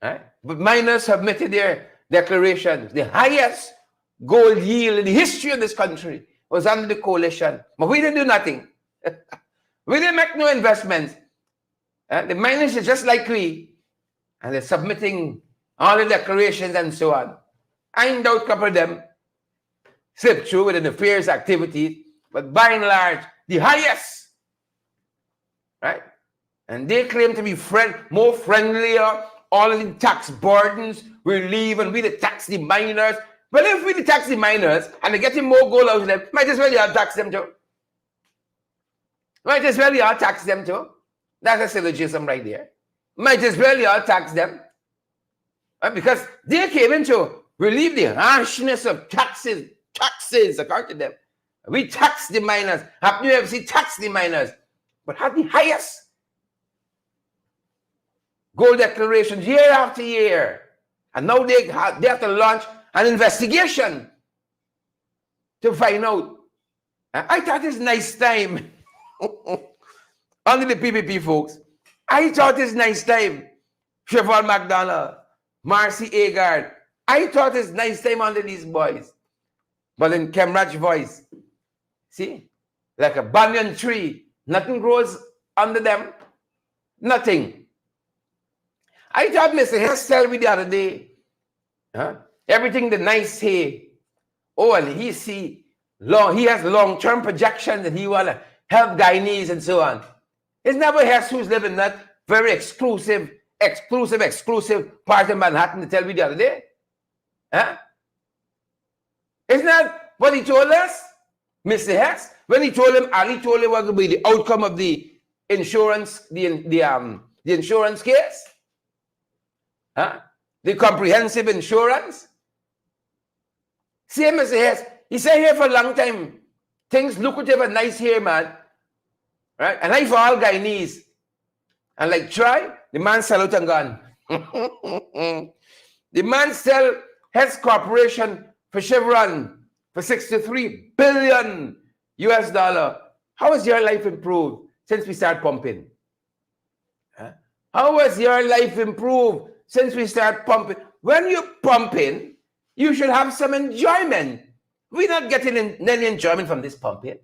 Right? But miners submitted their declarations, the highest gold yield in the history of this country was under the coalition. But we didn't do nothing. We didn't make no investments. The miners are just like we, and they're submitting all the declarations and so on. I doubt a couple of them slip through with the nefarious activities, but by and large, the highest, right? And they claim to be more friendlier. All of the tax burdens we leave and we the tax the miners. Well, if we the tax the miners and they're getting more gold out of them, might as well you all tax them too. Might as well you all tax them too. That's a syllogism right there. Might as well you all tax them. Right? Because they came in to relieve the harshness of taxes according to them. We tax the miners. Have you ever seen tax the miners? But had the highest gold declarations year after year. And now they have to launch an investigation to find out. I thought it's nice time. Only the PPP folks. I thought it's nice time. Siobhan McDonald, Marcy Agard. I thought it's nice time under these boys. But in Kemraj's voice, see, like a banyan tree, nothing grows under them. Nothing. I thought Mr. Hess told me the other day, everything the nice hay. Oh, and he has long-term projections and he want to help Guyanese and so on. It's never Hess who's living that very exclusive part of Manhattan to tell me the other day. Isn't that what he told us, Mr. Hess? When he told him, Ali told him what would be the outcome of the insurance, the insurance case? The comprehensive insurance? Same as Hess. He said here for a long time, things lucrative and nice here, man. Right? And nice for all Guyanese. And like try, the man sell out and gone. The man sell Hess Corporation for Chevron for $63 billion US dollar. How has your life improved since we started pumping? How has your life improved since we started pumping? When you're pumping, you should have some enjoyment. We're not getting any enjoyment from this pumping.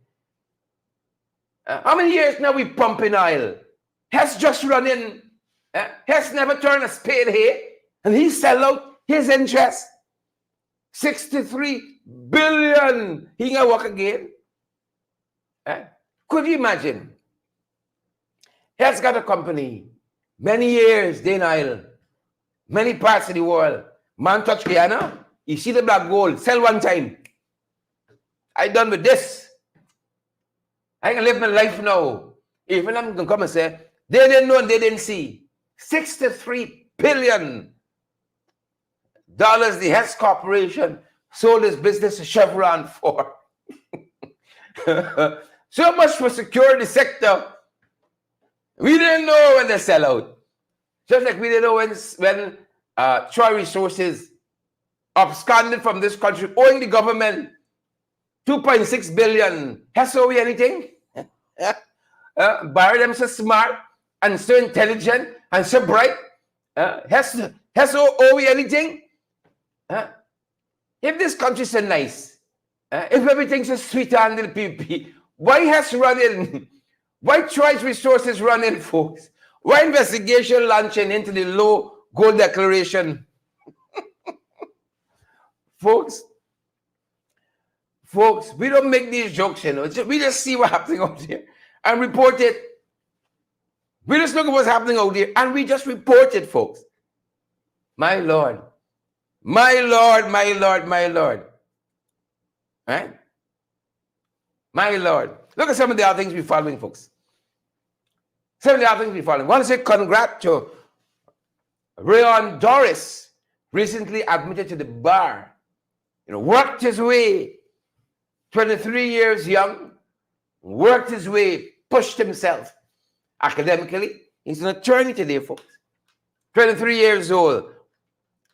How many years now we pumping oil? Hess just running. Hess never turned a spade here, and he sell out his interest. $63 billion. He gonna work again. Could you imagine? Hess got a company, many years, day in oil, many parts of the world. Man touch Guyana, you see the black gold, sell one time. I done with this. I can live my life now. Even I'm gonna come and say, they didn't know and they didn't see. $63 billion. The Hess Corporation sold his business to Chevron for. So much for security sector. We didn't know when they sell out. Just like we didn't know when Troy Resources absconded from this country, owing the government $2.6 billion. Hess owe we anything? Barry them so smart and so intelligent and so bright. Hess owe we anything? If this country is so nice, if everything's so sweet and little PP, why Hess running? Why Troy Resources running, folks? Why investigation launching into the low gold declaration? Folks, we don't make these jokes, you know. We just see what's happening out there and report it. We just look at what's happening out there and we just report it, folks. My Lord. My Lord, my Lord, my Lord. Right? My Lord. Look at some of the other things we're following, folks. Some of the other things we're following. I want to say congrats to Rayon Doris, recently admitted to the bar. You know, worked his way, 23 years young, worked his way, pushed himself academically. He's an attorney today, folks. 23 years old.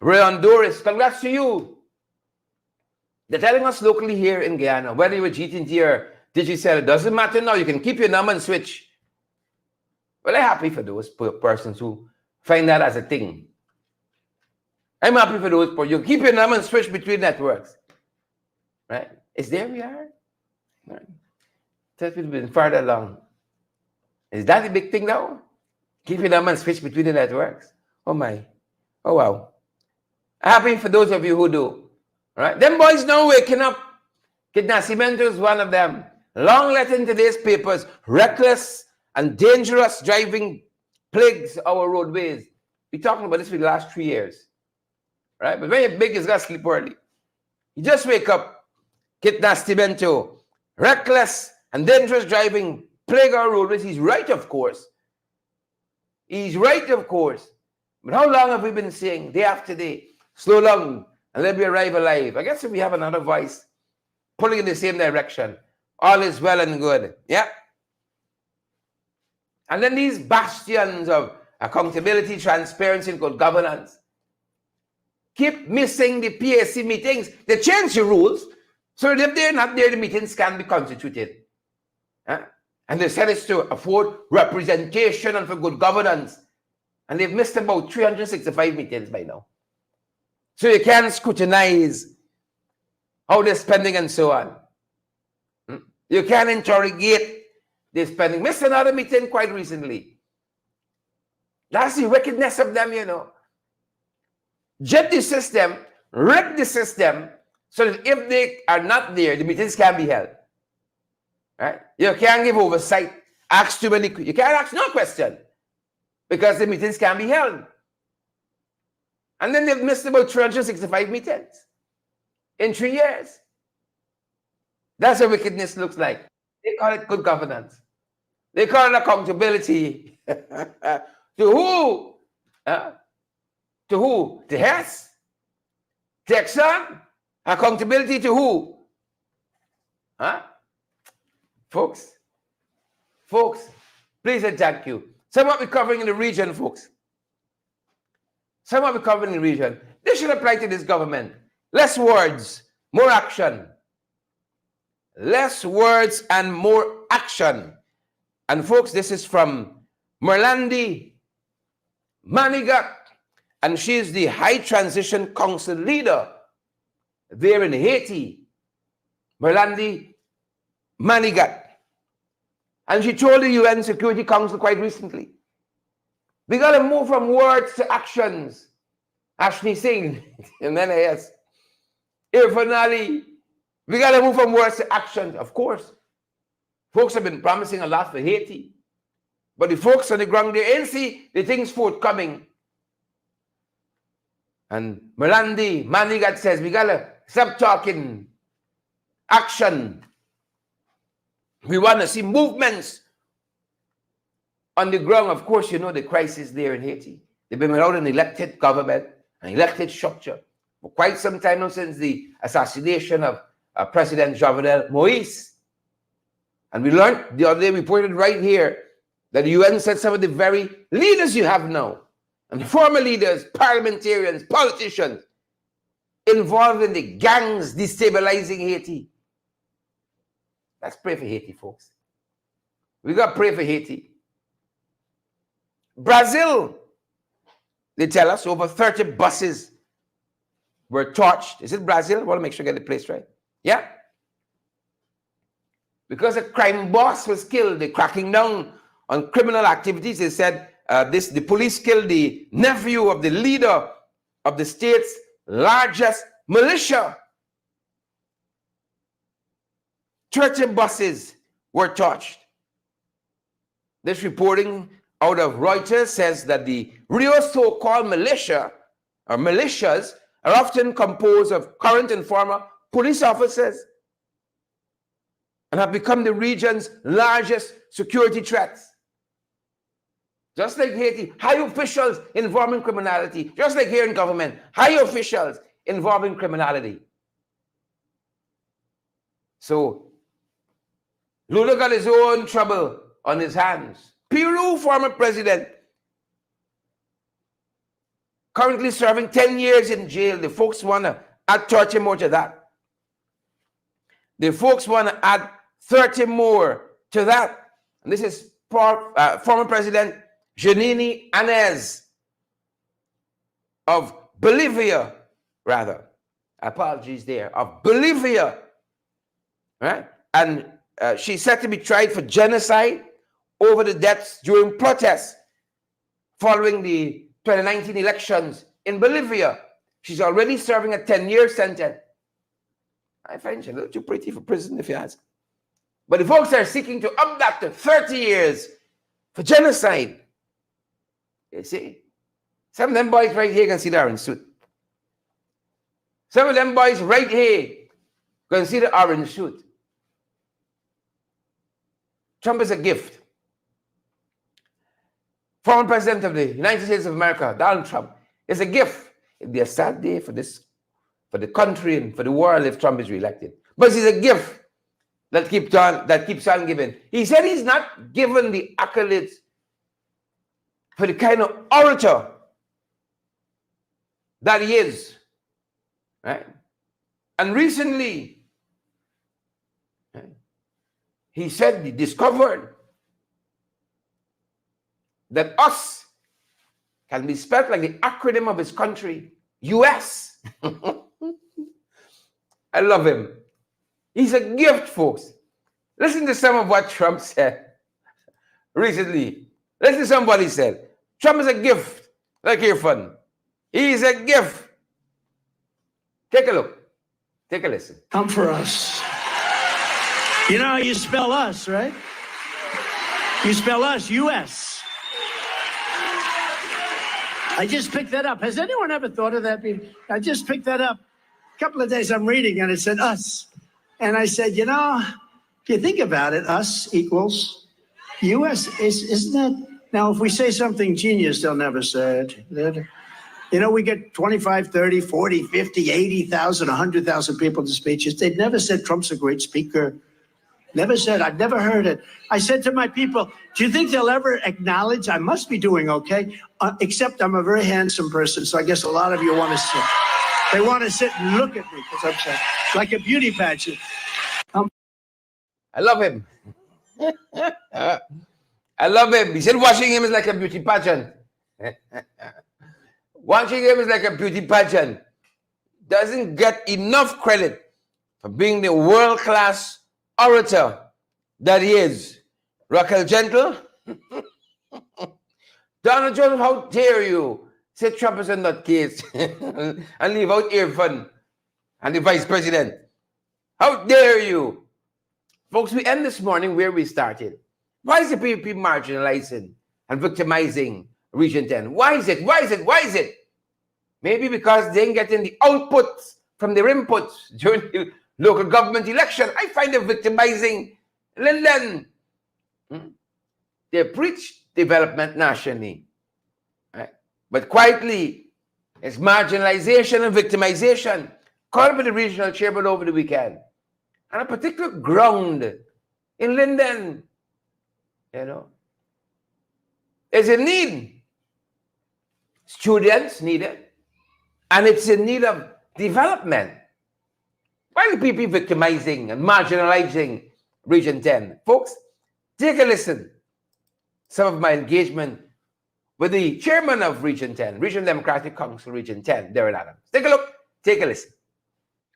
Rayon Doris, congrats to you. They're telling us locally here in Guyana, whether you were GTT or Digicel, it doesn't matter now. You can keep your number and switch. Well, I'm happy for those persons who find that as a thing. I'm happy for those, but you keep your number and switch between networks. right? Is there we are? Right. That we've been further along. Is that the big thing now? Keeping them and switch between the networks? Oh my. Oh wow. Happy for those of you who do. Right? Them boys now waking up. Kid Nascimento is one of them. Long letter in today's papers. Reckless and dangerous driving plagues our roadways. We're talking about this for the last 3 years. Right? But when you're big, you got to sleep early. You just wake up. Kid Nascimento. Reckless and dangerous driving plague our roadways. He's right, of course. He's right, of course. But how long have we been saying day after day, slow down and let me arrive alive? I guess if we have another voice pulling in the same direction, all is well and good. Yeah. And then these bastions of accountability, transparency, and good governance keep missing the PAC meetings. They change the rules so that if they're not there, the meetings can be constituted. Huh? And they said it's to afford representation and for good governance. And they've missed about 365 meetings by now. So you can scrutinize how they're spending and so on. You can interrogate their spending. Missed another meeting quite recently. That's the wickedness of them, you know. Jet the system, wreck the system, so that if they are not there, the meetings can be held. Right? You can't give oversight, ask too many, you can't ask no question because the meetings can be held. And then they've missed about 365 meetings in 3 years. That's what wickedness looks like. They call it good governance. They call it accountability. To who? To who? To Hess? To Exxon? Accountability to who? Huh? Folks, please and thank you. Some what we're covering in the region, folks. Some what we're covering in the region. This should apply to this government. Less words, more action. Less words and more action. And folks, this is from Merlandi Manigat, and she's the High Transition Council leader there in Haiti. Merlandi Manigat. And she told the UN Security Council quite recently, we got to move from words to actions. Ashley Singh, and then yes, Irfan Ali, we got to move from words to actions. Of course, folks have been promising a lot for Haiti, but the folks on the ground, they ain't see the things forthcoming. And Merlandi Manigat says, we got to stop talking, action. We want to see movements on the ground. Of course, you know the crisis there in Haiti. They've been without an elected government, an elected structure for quite some time now, since the assassination of President Jovenel Moïse. And we learned the other day, we reported right here, that the UN said some of the very leaders you have now, and former leaders, parliamentarians, politicians, involved in the gangs destabilizing Haiti. Let's pray for Haiti, folks. We got to pray for Haiti. Brazil, they tell us over 30 buses were torched. Is it Brazil? I want to make sure I get the place right. Yeah. Because a crime boss was killed, they're cracking down on criminal activities. They said the police killed the nephew of the leader of the state's largest militia. 30 buses were torched. This reporting out of Reuters says that the Rio so-called militia or militias are often composed of current and former police officers and have become the region's largest security threats. Just like Haiti, high officials involved in criminality, just like here in government, high officials involved in criminality. So, Lula got his own trouble on his hands. Peru former president, currently serving 10 years in jail. The folks want to add 30 more to that. The folks want to add 30 more to that. And this is former President Janine Áñez of Bolivia, rather. Apologies there. Of Bolivia. right? And she's set to be tried for genocide over the deaths during protests following the 2019 elections in Bolivia. She's already serving a 10-year sentence. I find she a little too pretty for prison, if you ask. But the folks are seeking to up that to 30 years for genocide. You see? Some of them boys right here can see the orange suit. Some of them boys right here can see the orange suit. Trump is a gift. Former President of the United States of America, Donald Trump, is a gift. It'd be a sad day for the country and for the world if Trump is reelected. But he's a gift that keeps on giving. He said he's not given the accolades for the kind of orator that he is. Right? And recently, right, he said he discovered that us can be spelled like the acronym of his country, US. I love him. He's a gift, folks. Listen to some of what Trump said recently. Listen to somebody said. Trump is a gift. Like your fun. He's a gift. Take a look. Take a listen. Come for us. You know how you spell us, right? You spell us, US. I just picked that up. Has anyone ever thought of that? I just picked that up. A couple of days I'm reading and it said us. And I said, you know, if you think about it, us equals US. Isn't that? Now, if we say something genius, they'll never say it. You know, we get 25, 30, 40, 50, 80,000, 100,000 people to speeches. They've never said Trump's a great speaker. Never said, I've never heard it. I said to my people, do you think they'll ever acknowledge I must be doing okay? Except I'm a very handsome person, so I guess a lot of you want to sit. They want to sit and look at me because I'm so, like a beauty pageant. I love him. I love him. He said watching him is like a beauty pageant. Watching him is like a beauty pageant. Doesn't get enough credit for being the world-class orator that he is. Raquel Gentle. Donald Trump, how dare you say Trump is a nutcase and leave out Irfan and the vice president. How dare you? Folks, we end this morning where we started. Why is the PPP marginalizing and victimizing Region 10? Why is it? Why is it? Why is it? Maybe because they ain't getting the outputs from their inputs during the local government election. I find them victimizing Linden. They preach development nationally, right? But quietly, it's marginalization and victimization. Called by the regional chairman over the weekend. On a particular ground in Linden, you know, there's a need. Students need it. And it's in need of development. Why are people victimizing and marginalizing Region 10? Folks, take a listen. Some of my engagement with the chairman of Region 10, Regional Democratic Council, Region 10, Darren Adams. Take a look, take a listen.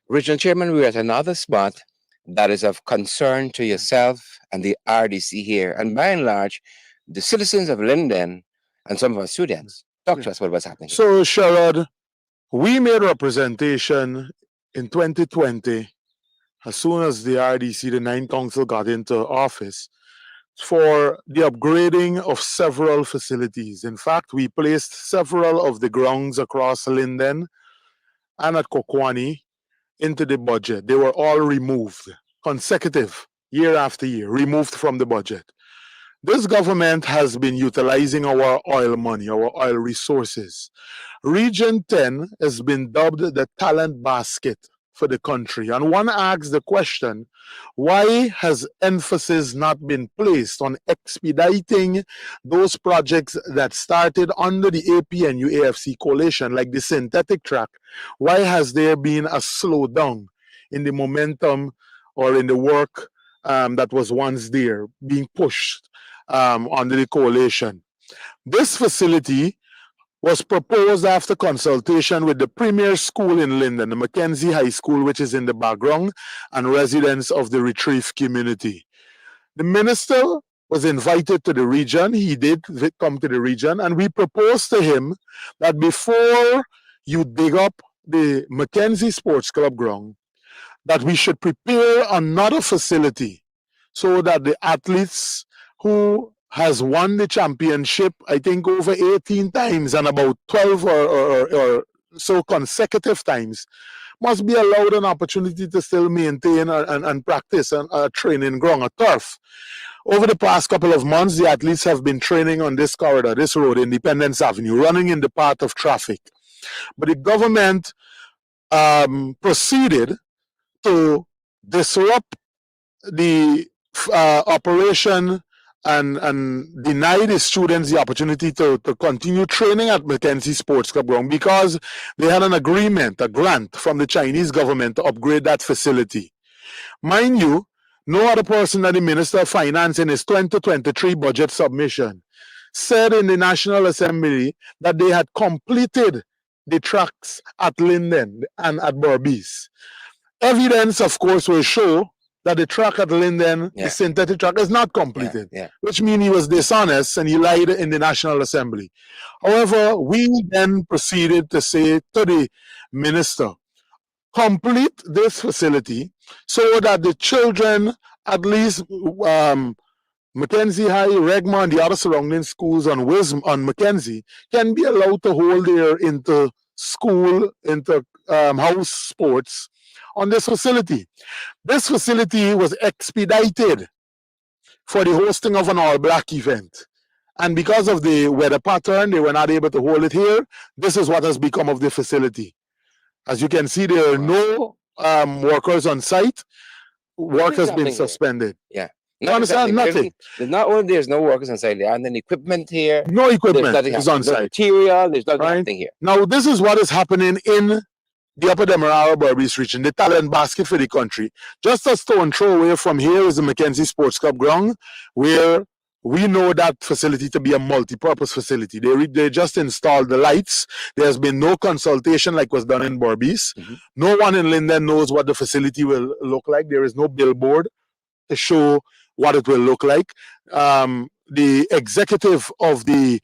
Regional Chairman, we're at another spot that is of concern to yourself and the RDC here, and by and large, the citizens of Linden and some of our students. Talk to us about what's happening. So, Sherrod, we made representation in 2020, as soon as the RDC, the 9th Council, got into office, for the upgrading of several facilities. In fact, we placed several of the grounds across Linden and at Kokwani into the budget. They were all removed, consecutive, year after year, removed from the budget. This government has been utilizing our oil money, our oil resources. Region 10 has been dubbed the talent basket for the country. And one asks the question, why has emphasis not been placed on expediting those projects that started under the APNU AFC coalition, like the synthetic track? Why has there been a slowdown in the momentum or in the work that was once there being pushed under the coalition? This facility was proposed after consultation with the premier school in Linden, the Mackenzie High School, which is in the background, and residents of the Retrieve community. The minister was invited to the region. He did come to the region, and we proposed to him that before you dig up the Mackenzie Sports Club ground, that we should prepare another facility so that the athletes who has won the championship, I think over 18 times and about 12 or so consecutive times, must be allowed an opportunity to still maintain and practice a training ground, a turf. Over the past couple of months, the athletes have been training on this corridor, this road, Independence Avenue, running in the path of traffic. But the government proceeded to disrupt the operation and deny the students the opportunity to continue training at Mackenzie Sports Club ground because they had an agreement, a grant from the Chinese government to upgrade that facility. Mind you, no other person than the Minister of Finance in his 2023 budget submission said in the National Assembly that they had completed the tracks at Linden and at Berbice. Evidence, of course, will show that the track at Linden, the synthetic track, is not completed, which means he was dishonest and he lied in the National Assembly. However, we then proceeded to say to the minister, complete this facility so that the children, at least Mackenzie High, Regma, and the other surrounding schools on Mackenzie, can be allowed to hold their inter-school, inter-house sports on this facility. This facility was expedited for the hosting of an all-black event. And because of the weather pattern, they were not able to hold it here. This is what has become of the facility. As you can see, there are no workers on site. Work has been suspended. Yeah. You understand? Nothing. Not only there's no workers on site, there aren't any equipment here. No equipment is on site. Material, there's nothing here. Now, this is what is happening in the Upper Demerara Berbice region, the talent basket for the country. Just a stone throw away from here is the Mackenzie Sports Club ground, where we know that facility to be a multi-purpose facility. They just installed the lights. There's been no consultation like was done in Berbice. No one in Linden knows what the facility will look like. There is no billboard to show what it will look like. The executive of the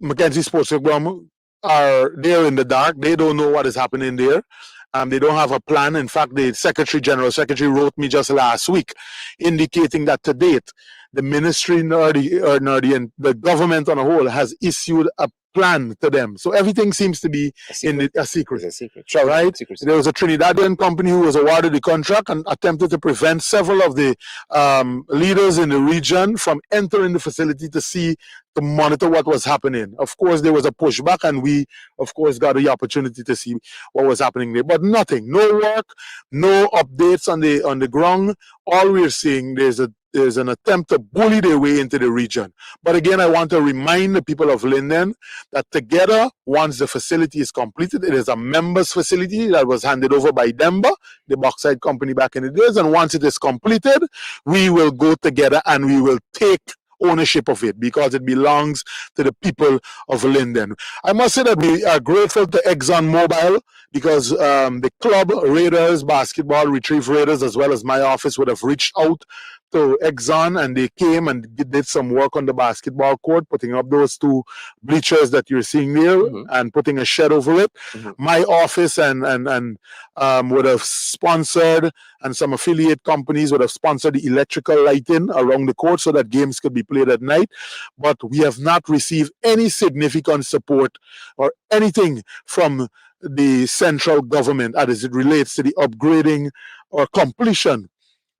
Mackenzie Sports Club ground are there in the dark. They don't know what is happening there. They don't have a plan. In fact, the General Secretary wrote me just last week indicating that to date, the ministry and the government on a whole has issued a plan to them. So everything seems to be a secret. It's a secret. Right? Secrecy. There was a Trinidadian company who was awarded the contract and attempted to prevent several of the leaders in the region from entering the facility to monitor what was happening. Of course, there was a pushback, and we, of course, got the opportunity to see what was happening there. But nothing, no work, no updates on the ground. All we're seeing, there's an attempt to bully their way into the region. But again, I want to remind the people of Linden that together, once the facility is completed, it is a members facility that was handed over by Denver, the bauxite company back in the days. And once it is completed, we will go together and we will take ownership of it because it belongs to the people of Linden. I must say that we are grateful to ExxonMobil because the club Raiders, basketball, Retrieve Raiders, as well as my office would have reached out to Exxon, and they came and did some work on the basketball court, putting up those two bleachers that you're seeing there and putting a shed over it. My office and would have sponsored, and some affiliate companies would have sponsored the electrical lighting around the court so that games could be played at night. But we have not received any significant support or anything from the central government as it relates to the upgrading or completion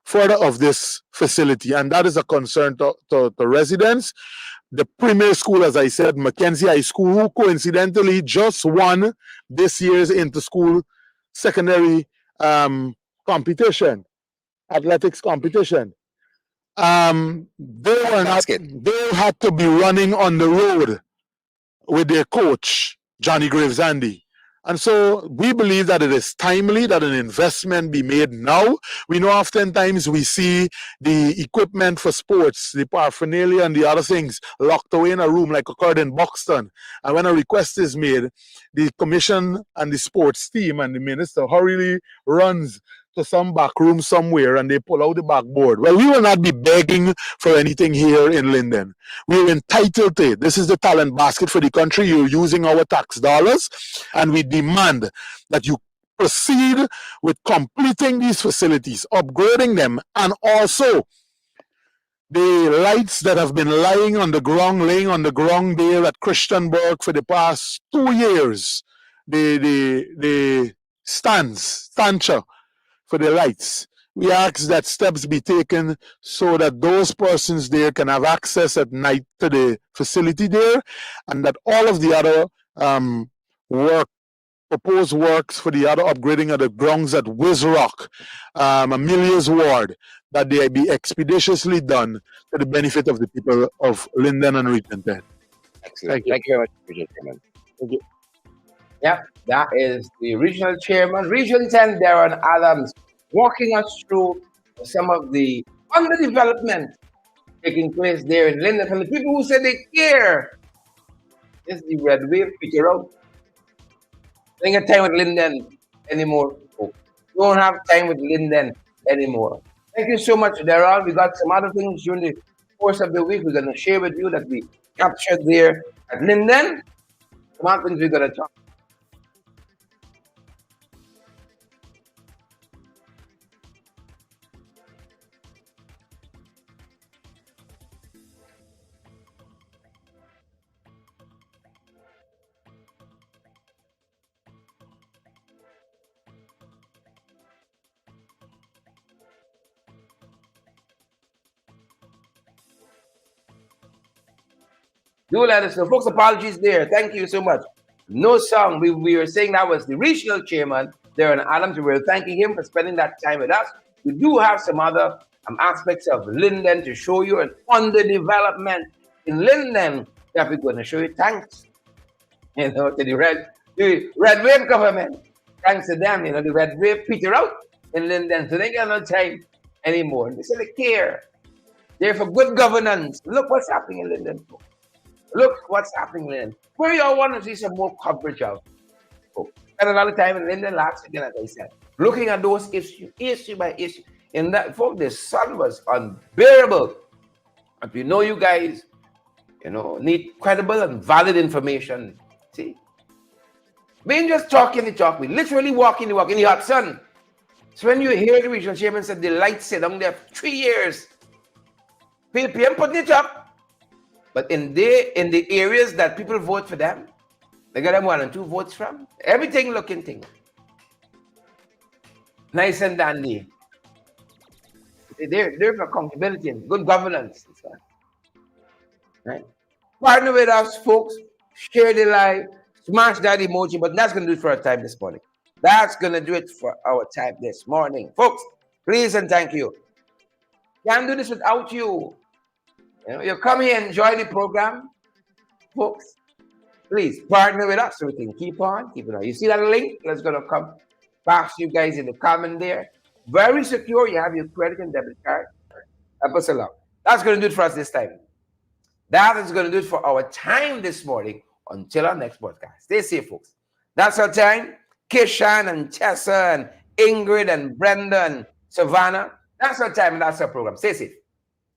further of this facility, and that is a concern to residents. The premier school, as I said, Mackenzie High School, who coincidentally just won this year's inter-school secondary competition, athletics competition. They had to be running on the road with their coach, Johnny Gravesandi. And so we believe that it is timely that an investment be made now. We know oftentimes we see the equipment for sports, the paraphernalia and the other things locked away in a room like occurred in Buxton. And when a request is made, the commission and the sports team and the minister hurriedly runs to some back room somewhere and they pull out the backboard. Well, we will not be begging for anything here in Linden. We're entitled to it. This is the talent basket for the country. You're using our tax dollars, and we demand that you proceed with completing these facilities, upgrading them, and also the lights that have been laying on the ground there at Christianburg for the past 2 years. The stancher for the lights. We ask that steps be taken so that those persons there can have access at night to the facility there, and that all of the other proposed works for the other upgrading of the grounds at Wizrock, Amelia's Ward, that they be expeditiously done to the benefit of the people of Linden and Region 10. Excellent. Thank you very much, Regional Chairman. Thank you. Yeah, that is the regional chairman, Region 10, Darren Adams, walking us through some of the underdevelopment taking place there in Linden. From the people who said they care, this is the red wave, Peter out. Ain't got time with Linden anymore, folks. We don't have time with Linden anymore. Thank you so much, Darrell. We got some other things during the course of the week we're going to share with you that we captured there at Linden. Some other things we're going to talk. Do let us know. Folks, apologies there. Thank you so much. No song. We were saying that was the regional chairman, Darren Adams. We were thanking him for spending that time with us. We do have some other aspects of Linden to show you, and underdevelopment in Linden that we're going to show you. Thanks, to the red wave government. Thanks to them, the red wave peter out in Linden, so they got no time anymore. They say they care. They're for good governance. Look what's happening in Linden. Look what's happening in Linden. Where y'all want to see some more coverage of? Spent a lot of time in Linden last week, as I said, looking at those issues, issue by issue. In that, folks, the sun was unbearable. But we know you guys, need credible and valid information. See? We ain't just talking the talk, we literally walking the walk in the hot sun. So when you hear the regional chairman said the lights sit down there for 3 years, PM putting it up. But in the areas that people vote for them, they got them 1 and 2 votes from. Everything looking thing. Nice and dandy. They're for accountability and good governance. Right? Partner with us, folks. Share the live. Smash that emoji. But that's going to do it for our time this morning. That's going to do it for our time this morning. Folks, please and thank you. Can't do this without you. You come here and enjoy the program. Folks, please partner with us so we can keep on. You see that link that's going to come past you guys in the comment there. Very secure. You have your credit and debit card. Help us along. That's going to do it for us this time. That is going to do it for our time this morning until our next podcast. Stay safe, folks. That's our time. Kishan and Tessa and Ingrid and Brenda and Savannah. That's our time and that's our program. Stay safe.